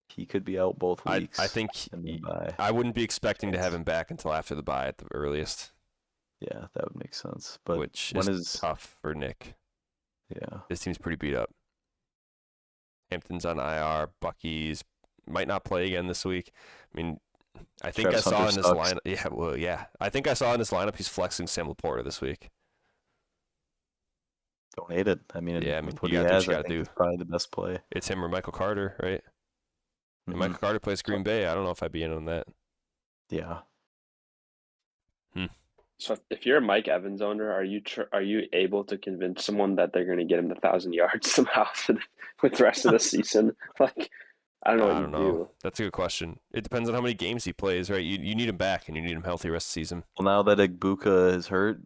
he could be out both I weeks. think and then bye. I wouldn't be expecting to have him back until after the bye at the earliest, Yeah, that would make sense. But which when is tough for Nick. yeah, His team's pretty beat up. Hampton's on IR. Bucky's might not play again this week. I mean, I think Travis I saw Hunter in his sucks. lineup. Yeah, well, yeah. I think I saw in his lineup he's flexing Sam Laporta this week. don't hate it. I mean, Yeah, I mean, with what you he gotta do what has, you I gotta think do. it's probably the best play. It's him or Michael Carter, right? And Mhm. Michael Carter plays Green Bay. I don't know if I'd be in on that. Yeah, So if you're a Mike Evans owner, are you able to convince someone that they're going to get him the 1,000 yards somehow with the rest of the season? Like, I don't know what I you don't know. do. That's a good question. It depends on how many games he plays, right? You need him back, and you need him healthy rest of the season. well, now that Igbuka is hurt,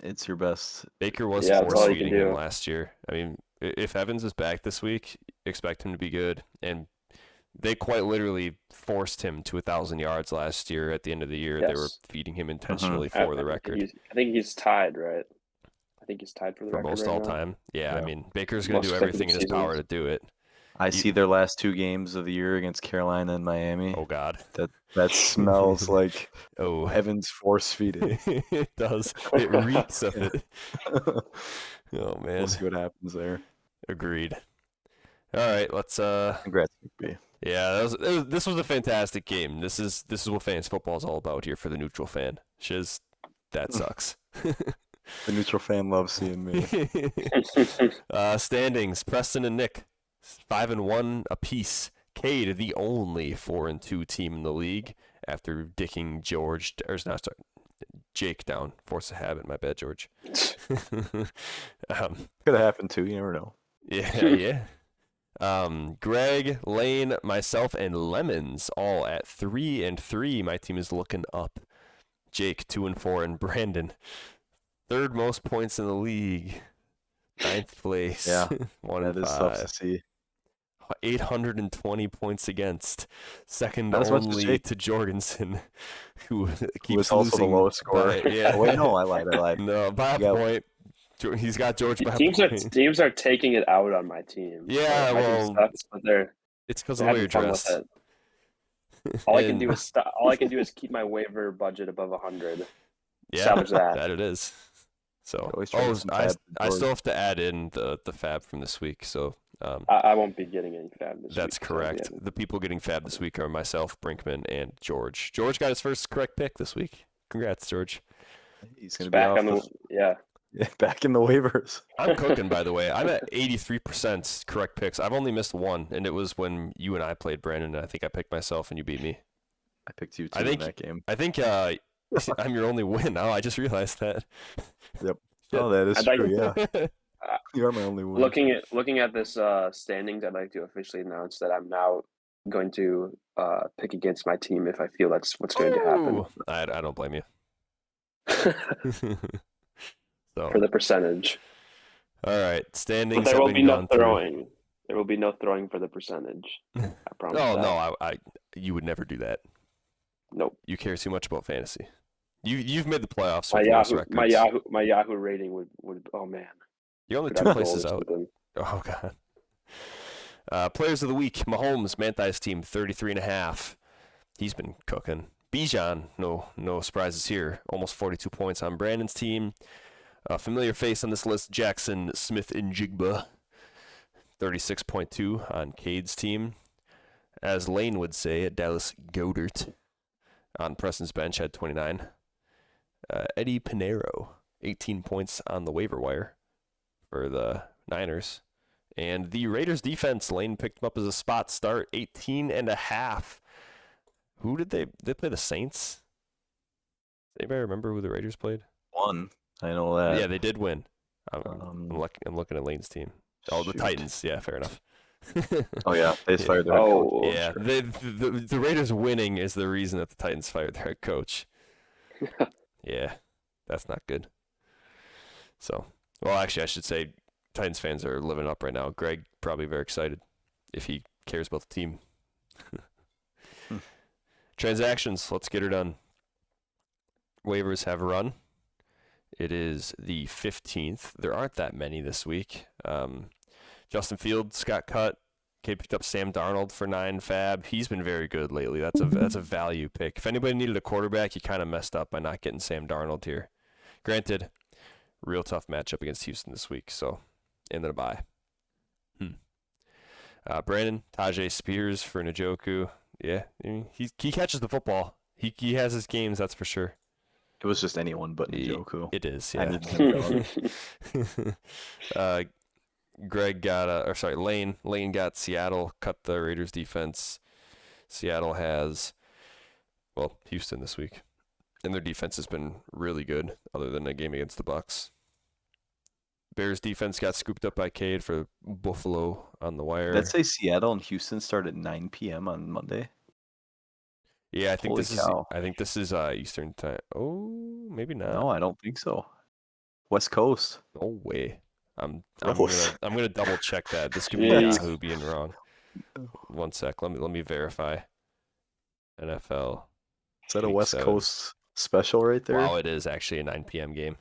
it's your best. Baker was Yeah, that's all force he can feeding him do. last year. I mean, if Evans is back this week, expect him to be good. And they quite literally forced him to 1,000 yards last year at the end of the year. They were Yes. feeding him intentionally I- for the I think record. I think he's tied, right? I think he's tied for the For record most right all now. time. Yeah, I Yeah. mean, Baker's going to Most do everything in his consecutive power to seasons. do it. I see their last 2 games of the year against Carolina and Miami. Oh, God. That smells like Oh, Evans force feeding. it does. It reeks of it. Oh, man. We'll see what happens there. Agreed. All right, let's Congrats, McB. yeah, this was a fantastic game. This is what fantasy football is all about here for the neutral fan. Shiz, that sucks. The neutral fan loves seeing me. Standings: Preston and Nick, 5-1 apiece. Cade, the only 4-2 team in the league, after dicking Jake down. Force a habit. My bad, George. Could have happened too. You never know. Yeah. Greg, Lane, myself, and Lemons all at 3-3. My team is looking up. Jake 2-4, and Brandon, third most points in the league, 9th place. Yeah, 1 That and is tough to 5. see. 820 points against, second Not as much as only Jake. to Jorgensen, who Who keeps was also the losing lowest scorer. by- yeah. Oh, wait, no, I lied. No, by a Yeah. point. He's got George by a teams point. are taking it out on my team. Yeah, My team well, sucks, but they're It's because of the way you're having fun with dressed. it. All I can And- do is all I can do is keep my waiver budget above 100. Yeah, Salvage that. that it is. So, Always try to get some fab for I George. still have to add in the fab from this week. So, I won't be getting any fab this that's week, so correct. yeah. The people getting fab this week are myself, Brinkman, and George. George got his first correct pick this week. Congrats, George. He's going to be Back off on the back in the waivers. I'm cooking, by the way. I'm at 83% correct picks. I've only missed one, and it was when you and I played, Brandon, and I think I picked myself and you beat me. I picked you too I think- in that game. I think I'm your only win now. I just realized that. Oh, that is I'd like- true. Yeah, you are my only one. looking at this standings, I'd like to officially announce that I'm now going to pick against my team if I feel that's what's going to happen Ooh, I don't blame you. So, for the percentage. all right, standings But there have will been be no gone through. throwing. There will be no throwing for the percentage. I promise. Oh that. no, you would never do that. Nope. You care too much about fantasy. You've made the playoffs My with worse Yahoo, records. my Yahoo rating would. Oh man. You're only Could 2 have places goals out. with them. Oh god. Players of the week: Mahomes, Manthai's team, 33.5. He's been cooking. Bijan, no surprises here. Almost 42 points on Brandon's team. Familiar face on this list: Jackson Smith-Njigba, 36.2 on Cade's team. As Lane would say, Dallas Goedert on Preston's bench had 29. Eddie Pinheiro, 18 points on the waiver wire for the Niners. And the Raiders defense, Lane picked him up as a spot start, 18.5. Who did they play? The Saints? Anybody remember who the Raiders played? One, I know that. Yeah, they did win. I'm Um, looking at Lane's team. Oh, the shoot. Titans. Yeah, fair enough. Oh yeah, they just Yeah. fired their head coach. Oh, Yeah, the Raiders winning is the reason that the Titans fired their head coach. Yeah, that's not good. So, well, actually, I should say Titans fans are living up right now. Greg probably very excited if he cares about the team. Transactions, let's get her done. Waivers have run. It is the 15th. There aren't that many this week. Justin Fields got cut. Kate picked up Sam Darnold for 9 fab. He's been very good lately. That's a value pick. If anybody needed a quarterback, you kind of messed up by not getting Sam Darnold here. Granted, real tough matchup against Houston this week, so and then a bye. Brandon, Tajay Spears for Njoku. Yeah, I mean, he catches the football. He has his games, that's for sure. It was just anyone but Njoku. It is, I yeah. need him gone. Greg got Lane. Lane got Seattle, cut the Raiders defense. Seattle has, Houston this week, and their defense has been really good, other than a game against the Bucks. Bears defense got scooped up by Cade for Buffalo on the wire. Let's say Seattle and Houston start at 9 p.m. on Monday. Yeah, I think Holy cow. this is Eastern time. Oh, maybe not. No, I don't think so. West Coast. No way. I'm Gross. gonna double check that. This could be Jeez. Yahoo being wrong. 1 sec. Let me verify. NFL. Is that a Week West 7. Coast special right there? Wow, it is actually a 9 p.m. game.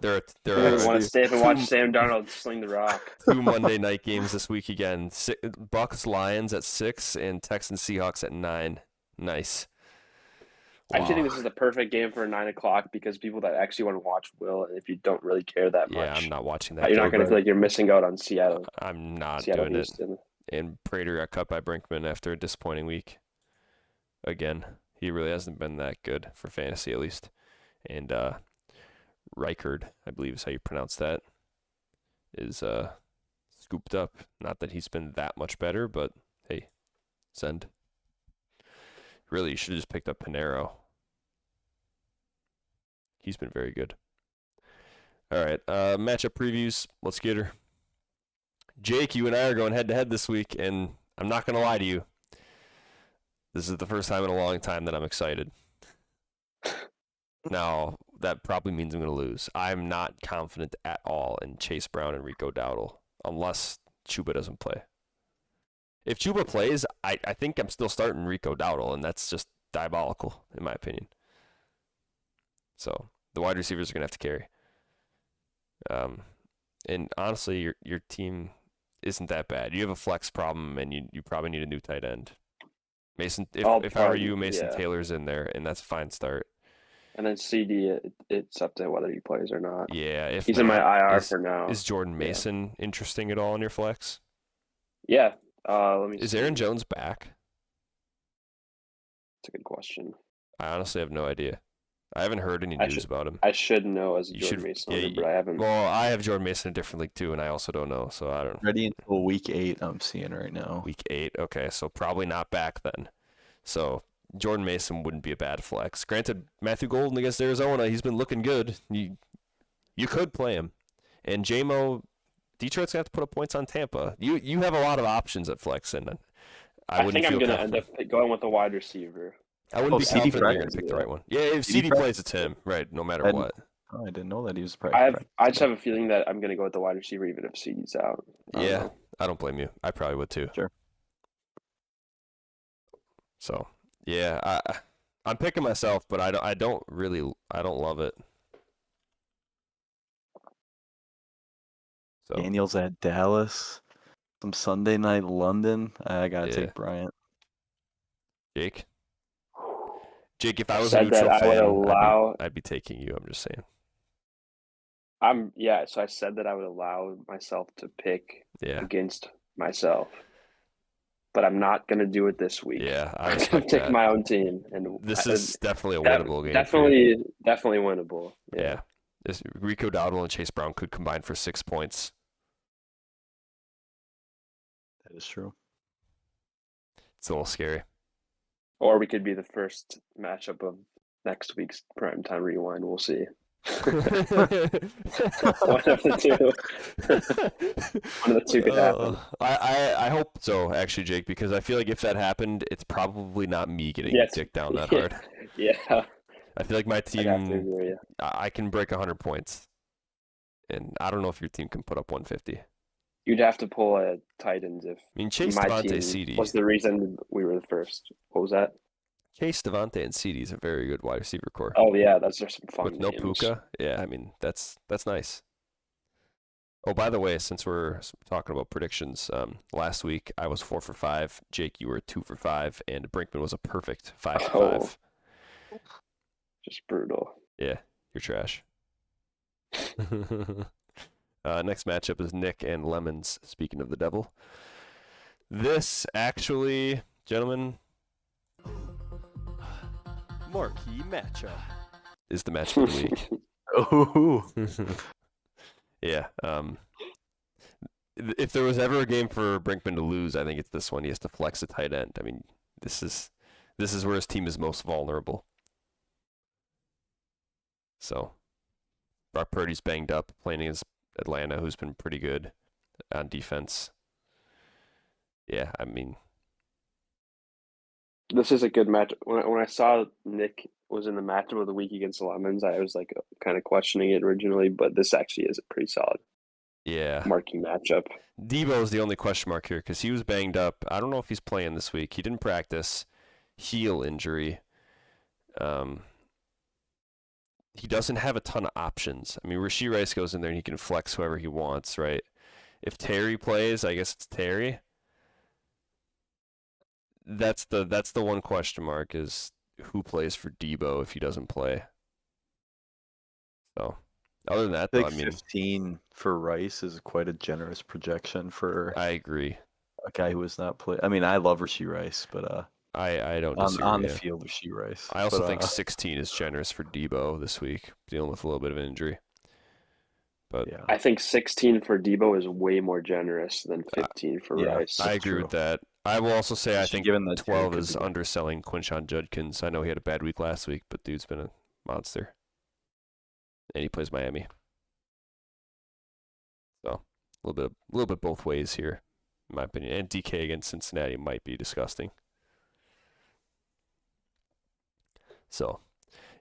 There I are want to stay up and watch Sam Darnold sling the rock. 2 Monday night games this week again. Bucks Lions at 6 and Texans Seahawks at 9. Nice. I actually think Wow. this is the perfect game for 9 o'clock because people that actually want to watch will, and if you don't really care that much, Yeah, I'm not watching that. you're not game. going to feel like you're missing out on Seattle. I'm not Seattle doing it. Houston. And Prater got cut by Brinkman after a disappointing week. Again, he really hasn't been that good for fantasy, at least. And Reichard, I believe is how you pronounce that, is scooped up. Not that he's been that much better, but hey, send. Really, you should have just picked up Panero. He's been very good. All right, matchup previews. Let's get her. Jake, you and I are going head-to-head this week, and I'm not going to lie to you. This is the first time in a long time that I'm excited. Now, that probably means I'm going to lose. I'm not confident at all in Chase Brown and Rico Dowdle, unless Chuba doesn't play. If Chuba plays, I think I'm still starting Rico Dowdle, and that's just diabolical, in my opinion. So, the wide receivers are going to have to carry. And honestly, your team isn't that bad. You have a flex problem, and you probably need a new tight end. Mason, if I were you, Mason Taylor's in there, and that's a fine start. And then CD, it's up to whether he plays or not. Yeah, if He's not, in my IR for now. Is Jordan Mason interesting at all in your flex? Yeah. Let me. Is see. Aaron Jones back? That's a good question. I honestly have no idea. I haven't heard any news about him. I should know as a You Jordan should- Mason, yeah, owner, but I haven't. Well, I have Jordan Mason in a different league too, and I also don't know, so I don't. Ready until week 8, I'm seeing right now. Week 8, okay, so probably not back then. So Jordan Mason wouldn't be a bad flex. Granted, Matthew Golden against Arizona, he's been looking good. You could play him, and JMO, Detroit's gonna have to put up points on Tampa. You have a lot of options at flex, and I think I'm going to end up going with a wide receiver. I wouldn't be CD confident you're going practice, to pick the yeah. right one. Yeah, if CD CD plays, it's him, right? No matter what. Oh, I didn't know that he was I just have a feeling that I'm going to go with the wide receiver even if CD's out. I don't Yeah, know. I don't blame you. I probably would too. Sure. So yeah, I'm picking myself, but I don't love it. So Daniels at Dallas. Some Sunday night London. I gotta Yeah. take Bryant. Jake, if I was Said a that neutral I would fan, allow. I'd be taking you. I'm just saying. So I said that I would allow myself to pick Yeah, against myself, but I'm not going to do it this week. yeah, I I'm going to respect pick that. my own team, and This is definitely a winnable game. for you. definitely winnable. Yeah. This Rico Dowdle and Chase Brown could combine for 6 points. That is true. It's a little scary. Or we could be the first matchup of next week's primetime rewind. We'll see. One One of the two. One of the two could happen. I hope so, actually, Jake, because I feel like if that happened, it's probably not me getting Yes. dicked down that Yeah. hard. Yeah, I feel like my I'd have to team, agree with you. I can break 100 points, and I don't know if your team can put up 150. You'd have to pull a Titans if I mean, Chase, my Devontae, team CD. was the reason we were the first. What was that? Chase, Devontae, and CD is a very good wide receiver core. Oh yeah, those are some fun With no names. Puka, yeah, I mean, that's nice. Oh, by the way, since we're talking about predictions, last week I was 4 for 5. Jake, you were 2 for 5, and Brinkman was a perfect 5 for 5. Just brutal. Yeah, you're trash. Next matchup is Nick and Lemons, speaking of the devil. This actually, gentlemen, marquee matchup is the matchup of the week. Oh, Yeah. If there was ever a game for Brinkman to lose, I think it's this one. He has to flex a tight end. I mean, this is where his team is most vulnerable. So, Brock Purdy's banged up, playing against Atlanta, who's been pretty good on defense. Yeah, I mean, This is a good match. When I saw Nick was in the matchup of the week against the Lemons, I was like kind of questioning it originally, but this actually is a pretty solid yeah. marquee matchup. Debo is the only question mark here because he was banged up. I don't know if he's playing this week. He didn't practice. Heel injury. He doesn't have a ton of options. I mean, Rashee Rice goes in there and he can flex whoever he wants, right? If Terry plays, I guess it's Terry. That's the one question mark is who plays for Debo if he doesn't play. So, other than that, I though, I think mean, 15 for Rice is quite a generous projection for I agree. a guy who has not played. I mean, I love Rasheed Rice, but I don't disagree. on the yeah. field, Rasheed Rice. I also But, think 16 is generous for Debo this week, dealing with a little bit of an injury. But yeah, I think 16 for Debo is way more generous than 15 for yeah, Rice. I agree true. with that. I will also say I Especially think given that Terry 12 could is be- underselling Quinshon Judkins. I know he had a bad week last week, but dude's been a monster. And he plays Miami. So, a little bit both ways here, in my opinion. And DK against Cincinnati might be disgusting. So,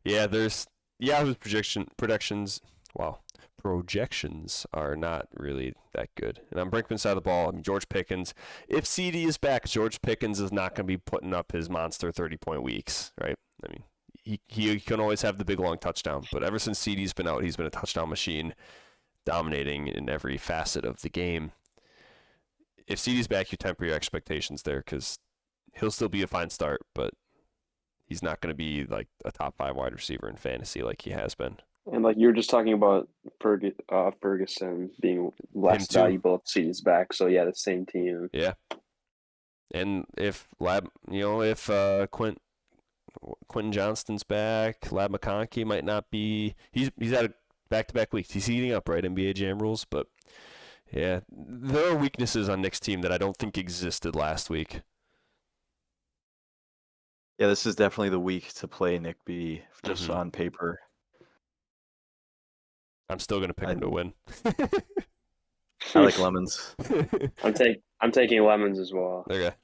yeah, there's Yahoo's projections. Wow, projections are not really that good. And on Brinkman's side of the ball, I mean, George Pickens. If CD is back, George Pickens is not going to be putting up his monster 30-point weeks, right? I mean, he can always have the big long touchdown, but ever since CD's been out, he's been a touchdown machine, dominating in every facet of the game. If CD's back, you temper your expectations there because he'll still be a fine start, but he's not going to be like a top 5 wide receiver in fantasy like he has been. And like you were just talking about Ferguson being less too. valuable if CD's back. So yeah, the same team. Yeah. And if Quentin Johnston's back, Lab McConkey might not be. He's had a back-to-back weeks. He's heating up, right? NBA Jam rules, but yeah, there are weaknesses on Nick's team that I don't think existed last week. Yeah, this is definitely the week to play Nick B. Just Mhm. on paper. I'm still gonna pick him to win. I like Lemons. I'm taking Lemons as well. Okay.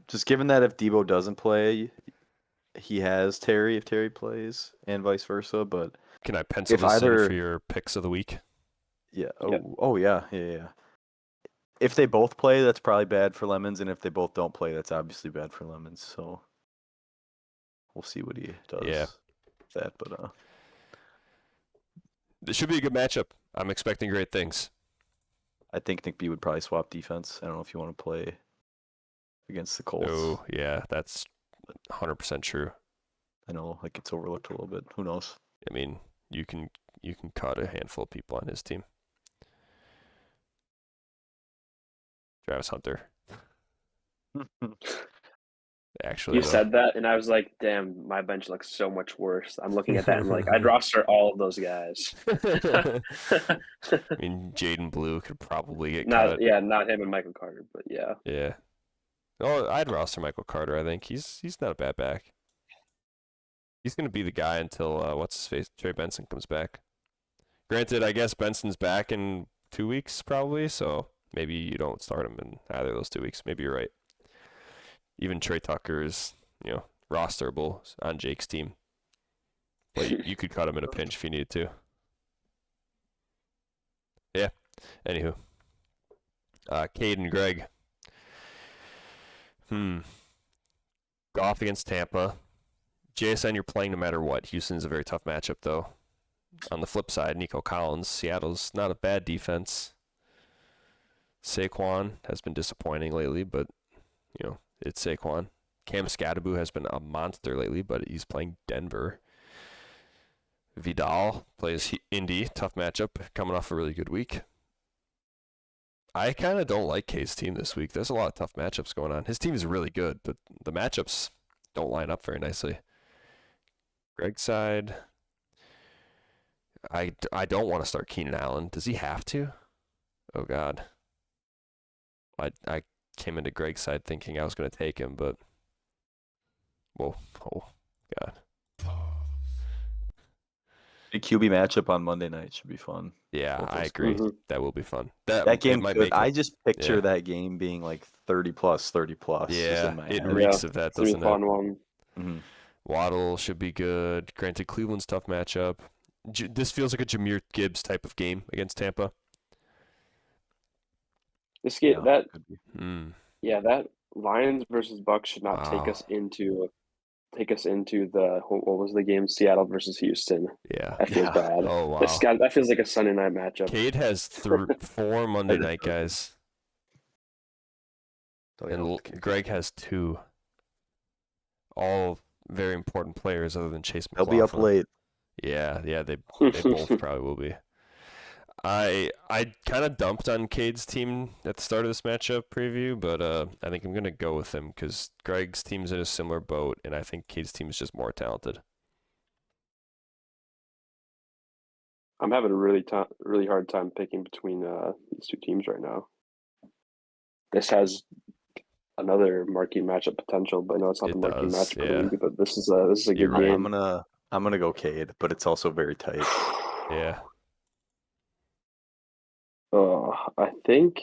Just given that if Debo doesn't play, he has Terry if Terry plays, and vice versa. But Can I pencil If this either- in for your picks of the week? yeah, Yep. yeah. If they both play, that's probably bad for Lemons, and if they both don't play, that's obviously bad for Lemons. So we'll see what he does. Yeah. with that, but This should be a good matchup. I'm expecting great things. I think Nick B would probably swap defense. I don't know if you want to play against the Colts. Oh, yeah, that's 100% true. I know, like it's overlooked a little bit. Who knows? I mean, you can cut a handful of people on his team. Travis Hunter. Actually, You though. said that, and I was like, "Damn, my bench looks so much worse." I'm looking at that, and like, I'd roster all of those guys. I mean, Jaden Blue could probably get not cut. not him and Michael Carter, but yeah. Yeah. Oh, I'd roster Michael Carter. I think he's not a bad back. He's going to be the guy until what's his face, Trey Benson comes back. Granted, I guess Benson's back in 2 weeks probably, so maybe you don't start him in either of those 2 weeks. Maybe you're right. Even Trey Tucker is, rosterable on Jake's team. But you could cut him in a pinch if you needed to. Yeah. Anywho. Cade and Greg. Goff against Tampa. JSN, you're playing no matter what. Houston's a very tough matchup, though. On the flip side, Nico Collins. Seattle's not a bad defense. Saquon has been disappointing lately, but, it's Saquon. Cam Scatterbu has been a monster lately, but he's playing Denver. Vidal plays Indy. Tough matchup, coming off a really good week. I kind of don't like K's team this week. There's a lot of tough matchups going on. His team is really good, but the matchups don't line up very nicely. Greg's side, I don't want to start Keenan Allen. Does he have to? Oh, God. I came into Greg's side thinking I was going to take him, but... Whoa. Oh, God. A QB matchup on Monday night should be fun. Yeah, Both I those agree. Mhm. That will be fun. That game might could, make I it, just picture yeah. that game being like 30 plus. Is Yeah, in my it head. reeks of that, It's gonna be doesn't a it? fun one. Mhm. Waddle should be good. Granted, Cleveland's tough matchup. This feels like a Jahmyr Gibbs type of game against Tampa. This game, Yeah, that could be. that Lions versus Bucks should not take Wow. us into the what was the game? Seattle versus Houston. Yeah. That feels Yeah. bad. Oh, wow. That feels like a Sunday night matchup. Cade has 4 Monday That is night perfect. guys, Oh, yeah, and with the kicker. Greg has 2. All very important players other than Chase They'll McLaughlin. be up late. Yeah, they both probably will be. I kind of dumped on Cade's team at the start of this matchup preview, but I think I'm going to go with him because Greg's team's in a similar boat, and I think Cade's team is just more talented. I'm having a really hard time picking between these two teams right now. This has another marquee matchup potential, but no, it's not It the marquee does, matchup of yeah. the week. But this is a You're good right. game. I'm gonna go Cade, but it's also very tight. Yeah. I think.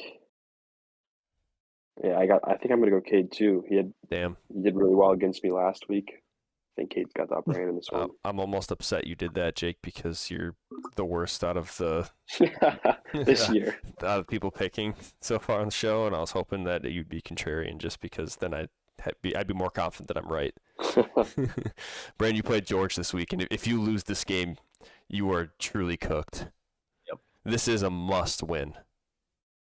Yeah, I think I'm gonna go Cade too. He Damn. did really well against me last week. I think Cade's got the upper hand in this one. I'm almost upset you did that, Jake, because you're the worst out of the This year. out of people picking so far on the show, and I was hoping that you'd be contrarian just because then I'd be more confident that I'm right. Brandon, you played George this week, and if you lose this game, you are truly cooked. Yep. This is a must win.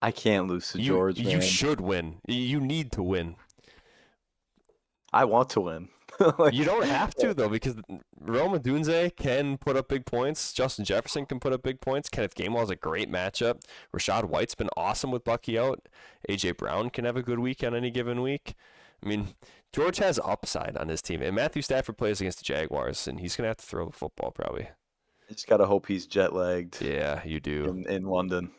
I can't lose to George, You man. should win. You need to win. I want to win. You don't have to, though, because Rome Odunze can put up big points. Justin Jefferson can put up big points. Kenneth Gainwell is a great matchup. Rashad White's been awesome with Bucky out. A.J. Brown can have a good week on any given week. I mean, George has upside on his team. And Matthew Stafford plays against the Jaguars, and he's going to have to throw the football probably. I just gotta hope he's jet lagged Yeah, you do. in London.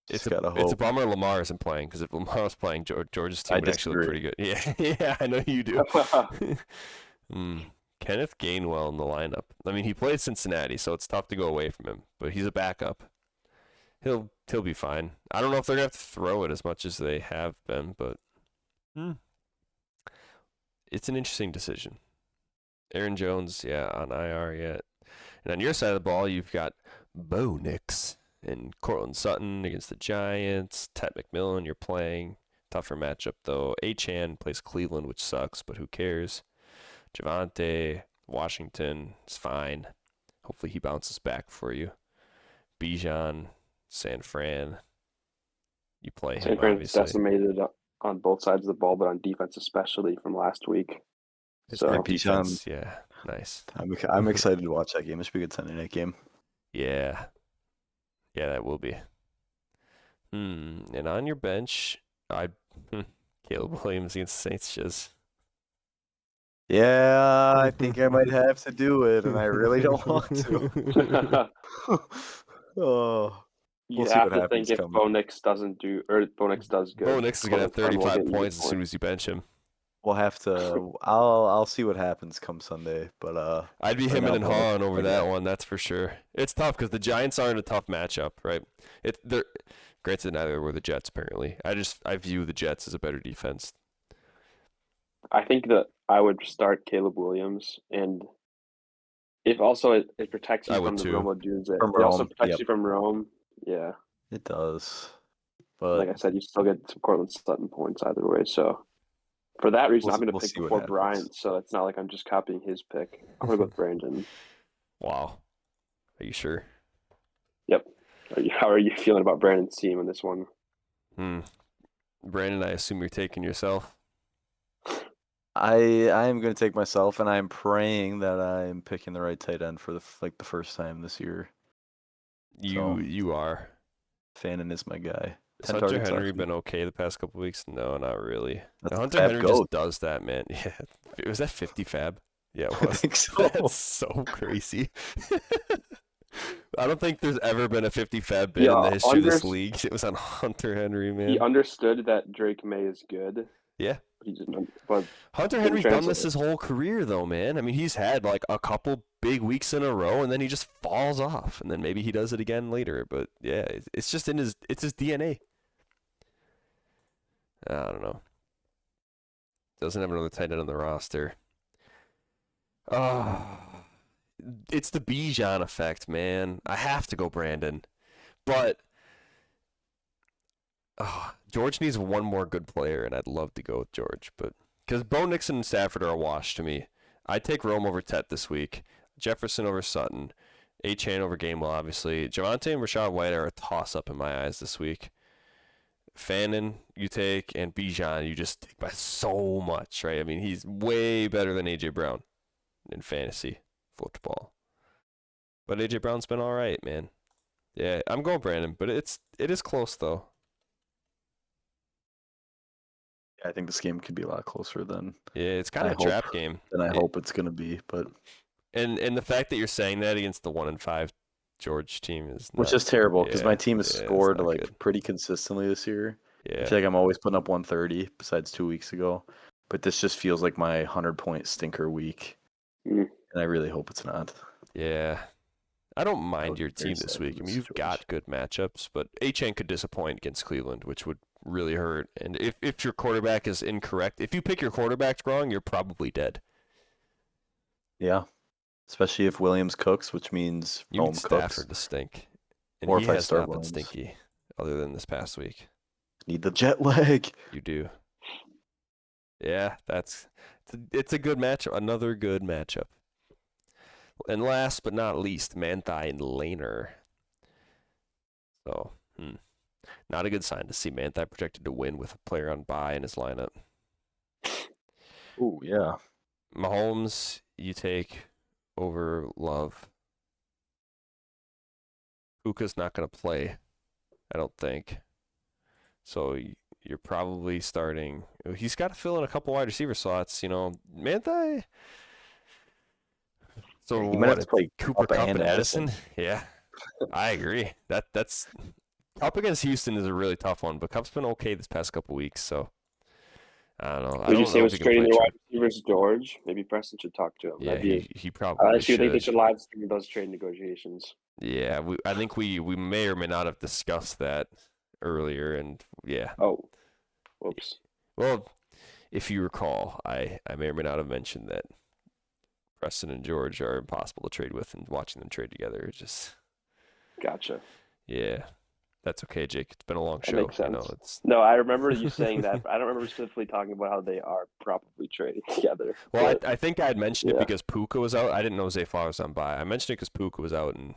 It's Just gotta a hope. bummer Lamar isn't playing, because if Lamar was playing, George's team I would actually look disagree. pretty good. Yeah, I know you do. Kenneth Gainwell in the lineup. I mean, he played Cincinnati, so it's tough to go away from him. But he's a backup. He'll be fine. I don't know if they're gonna have to throw it as much as they have been, but it's an interesting decision. Aaron Jones, on IR yet. And on your side of the ball, you've got Bo Nix and Cortland Sutton against the Giants. Ted McMillan, you're playing. Tougher matchup, though. Achane plays Cleveland, which sucks, but who cares? Javante, Washington is fine. Hopefully he bounces back for you. Bijan, San Fran. You play San him, Fran's obviously. decimated on both sides of the ball, but on defense especially from last week. It's So their Bijan- defense, yeah, nice. I'm excited to watch that game. It should be a good Sunday night game. Yeah, that will be. And on your bench, Caleb Williams against Saints just. Yeah, I think I might have to do it, and I really don't want to. Oh, you We'll see have what to think happens if coming. Bo Nix does good. Bo Nix is gonna have Cortland Sutton will 35 get you points as good soon as you bench him. we'll have to. I'll see what happens come Sunday, but I'd be right hemming now, and Bo Nixon's hawing over my that guy. one, that's for sure. It's tough because the Giants aren't a tough matchup, right? They're granted neither were the Jets apparently. I view the Jets as a better defense. I think that I would start Caleb Williams, and if also it protects I you would from the too. Romo dudes, it From also Rome, protects yep, you from Rome. Yeah, it does. like But I said, you still get some Cortland Sutton points either way. So for that reason, I'm going to we'll pick see what before happens. Bryant. So it's not like I'm just copying his pick. I'm going to go with Brandon. Wow. Are you sure? Yep. How are you feeling about Brandon's team in this one? Brandon, I assume you're taking yourself. I am going to take myself, and I'm praying that I'm picking the right tight end for the first time this year. You are. Fannin is my guy. Has 10 Hunter targets Henry last been week. okay the past couple weeks? No, not really. That's Hunter Fab Henry goat. just does that, man. Yeah. Was that 50 Fab? Yeah, it I was. think so. That's so crazy. I don't think there's ever been a 50 Fab bid in the history of this league. It was on Hunter Henry, man. He understood that Drake May is good. Yeah. But he didn't. But Hunter didn't Henry's done translate. this his whole career, though, man. I mean, he's had like a couple big weeks in a row, and then he just falls off, and then maybe he does it again later. But yeah, it's just it's his DNA. I don't know. Doesn't have another tight end on the roster. It's the Bijan effect, man. I have to go Brandon, but George needs one more good player, and I'd love to go with George, but because Bo Nixon and Stafford are a wash to me, I'd take Rome over Tet this week, Jefferson over Sutton, Achane over Gainwell, obviously. Javonte and Rashad White are a toss-up in my eyes this week. Fannin you take, and Bijan you just take by so much, right? I mean, he's way better than A.J. Brown in fantasy football. But A.J. Brown's been all right, man. Yeah, I'm going Brandon, but it is close, though. I think this game could be a lot closer than Yeah, it's kind of a trap game. than I hope it's going to be. But And the fact that you're saying that against the 1-5 George team is which is terrible because my team has it's scored not like good. pretty consistently this year. I Yeah. feel like I'm always putting up 130 besides 2 weeks ago. But this just feels like my 100-point stinker week. Mm. And I really hope it's not. Yeah. I don't mind would your be very team this sad week. I in mean, this you've got situation. good matchups, but Achane could disappoint against Cleveland, which would really hurt. And if your quarterback is incorrect, if you pick your quarterback wrong, you're probably dead. Yeah. Especially if Williams cooks, which means You Rome need cooks. Stafford to stink. And Or he if I has start not been Williams. stinky other than this past week. Need the jet lag. You do. Yeah, it's a good matchup. Another good matchup. And last but not least, Manthai and Laner. So, not a good sign to see Manthai projected to win with a player on bye in his lineup. Ooh, yeah. Mahomes, you take over Love. Puka's not going to play, I don't think. So you're probably starting. He's got to fill in a couple wide receiver slots, Manthai. So He might have to play Cooper Kupp and Addison. Edison? Yeah, I agree. That's Kupp against Houston is a really tough one, but Kupp's been okay this past couple weeks, so I don't know. Would you say if was he can trading play their Chubb. wide receivers George? Maybe Preston should talk to him. Yeah, he I probably actually think they should. should live stream those trade negotiations. Yeah, I think we may or may not have discussed that earlier, and yeah. Oh, whoops. Well, if you recall, I may or may not have mentioned that Preston and George are impossible to trade with, and watching them trade together is just Gotcha. yeah. That's okay, Jake. It's been a long That show. makes sense. It's No, I remember you saying that, but I don't remember specifically talking about how they are probably trading together. well, But I think I had mentioned it yeah. because Puka was out. I didn't know Zay Flowers was on bye. I mentioned it because Puka was out and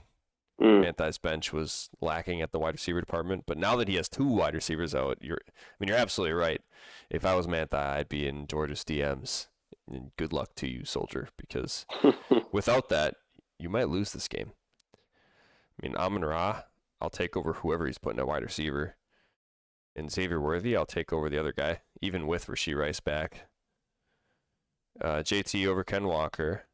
Manthai's bench was lacking at the wide receiver department. But now that he has two wide receivers out, you're absolutely right. If I was Manthai, I'd be in Georgia's DMs. And good luck to you, soldier, because without that, you might lose this game. I mean, Amon-Ra, I'll take over whoever he's putting at wide receiver. And Xavier Worthy, I'll take over the other guy, even with Rashee Rice back. JT over Ken Walker.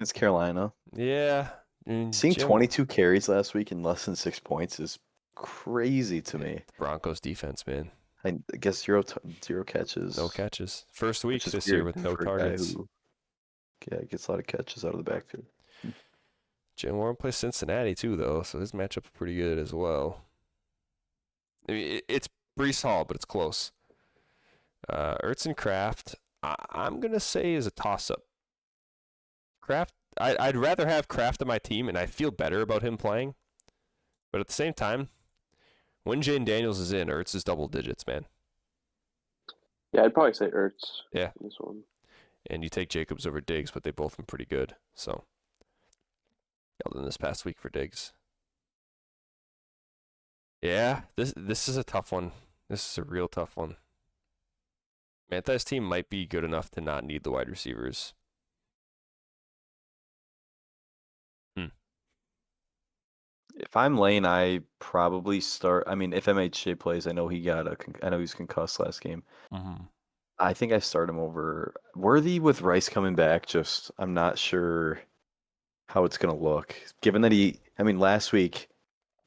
It's Carolina. Yeah. Seeing Jim- 22 carries last week and less than 6 points is crazy to me. Broncos defense, man. I guess zero catches. No catches. First week which is this year weird with no for a guy targets. who, gets a lot of catches out of the backfield. Jalen Warren plays Cincinnati too, though, so his matchup's pretty good as well. I mean, it's Brees Hall, but it's close. Ertz and Kraft, I'm gonna say is a toss-up. Kraft, I'd rather have Kraft on my team, and I feel better about him playing. But at the same time, when Jane Daniels is in, Ertz is double digits, man. Yeah, I'd probably say Ertz. Yeah. This one. And you take Jacobs over Diggs, but they both been pretty good. So, held in this past week for Diggs. Yeah, this is a tough one. This is a real tough one. Manthai's team might be good enough to not need the wide receivers. If I'm Lane, I probably start. I mean, if MHJ plays, I know he got I know he was concussed last game. Mm-hmm. I think I start him over Worthy with Rice coming back. Just I'm not sure how it's gonna look. Given that last week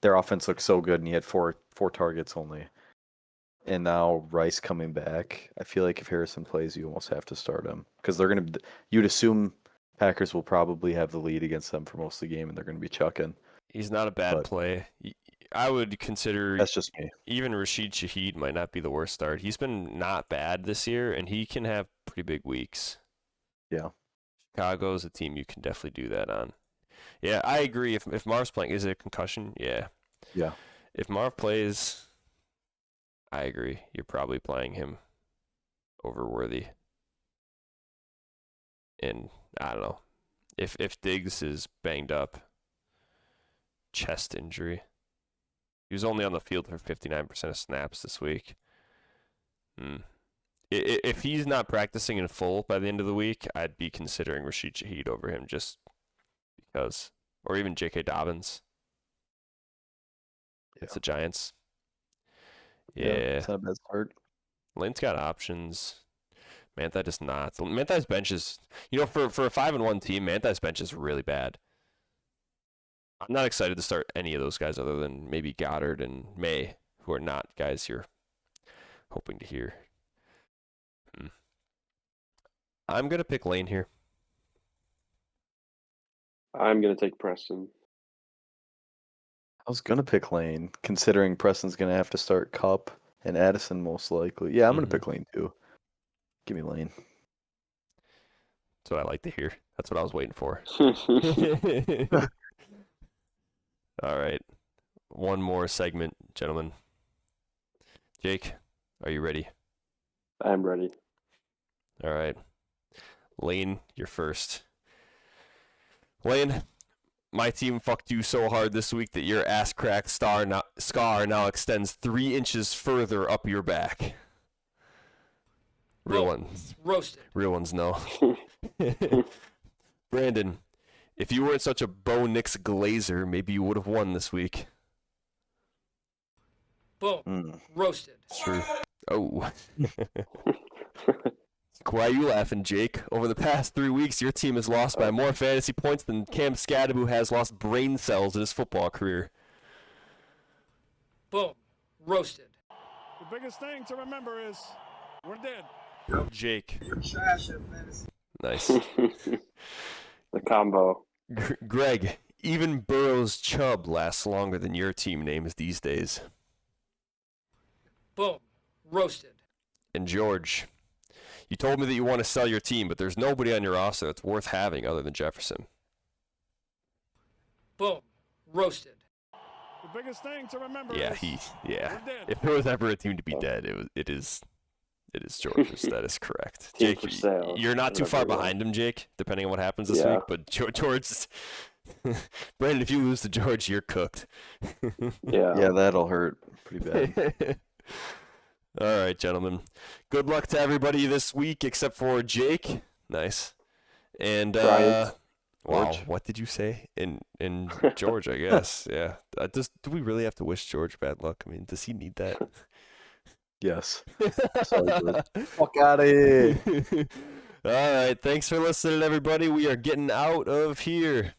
their offense looked so good and he had four targets only, and now Rice coming back. I feel like if Harrison plays, you almost have to start him because they're gonna. You'd assume Packers will probably have the lead against them for most of the game, and they're gonna be chucking. He's not a bad But- play. I would consider That's just me. even Rashid Shaheed might not be the worst start. He's been not bad this year, and he can have pretty big weeks. Yeah. Chicago's a team you can definitely do that on. Yeah, I agree. If Marv's playing, is it a concussion? Yeah. Yeah. If Marv plays, I agree. You're probably playing him over Worthy. And I don't know. If Diggs is banged up, chest injury. He was only on the field for 59% of snaps this week. If he's not practicing in full by the end of the week, I'd be considering Rashid Shaheed over him just because. Or even J.K. Dobbins. It's the Giants. Yeah. It's not a bad start. Lane's got options. Manthai does not. Manthai's bench is, for a 5-1 team, Manthai's bench is really bad. I'm not excited to start any of those guys other than maybe Goddard and May, who are not guys you're hoping to hear. I'm going to pick Lane here. I'm gonna take Preston. I was gonna pick Lane, considering Preston's gonna have to start Kupp and Addison most likely. Yeah, I'm gonna pick Lane too. Give me Lane. That's what I like to hear. That's what I was waiting for. All right. One more segment, gentlemen. Jake, are you ready? I'm ready. All right. Lane, you're first. Lane, my team fucked you so hard this week that your ass crack scar now extends 3 inches further up your back. Real ones. Roasted. Real ones, no. Brandon, if you weren't such a Bo Nix glazer, maybe you would have won this week. Boom. Roasted. It's true. Oh. Why are you laughing, Jake? Over the past 3 weeks, your team has lost by more fantasy points than Cam Scadaboo has lost brain cells in his football career. Boom. Roasted. The biggest thing to remember is we're dead. Jake. Nice. The combo. Greg, even Burrow's Chubb lasts longer than your team names these days. Boom. Roasted. And George, you told me that you want to sell your team, but there's nobody on your roster that's worth having other than Jefferson. Boom. Roasted. The biggest thing to remember Yeah, is we're dead. dead. If there was ever a team to be dead, it is George's. That is correct. Team Jake, for sale. you're not too far Whatever it was. behind him, Jake, depending on what happens this Yeah. week, but George, Brandon, if you lose to George, you're cooked. Yeah. Yeah, that'll hurt pretty bad. All right, gentlemen. Good luck to everybody this week except for Jake. Nice. And Bryant. wow, George. what did you say? In George, I guess. Yeah. Do we really have to wish George bad luck? I mean, does he need that? Yes. Sorry, George. Fuck out of here. All right. Thanks for listening, everybody. We are getting out of here.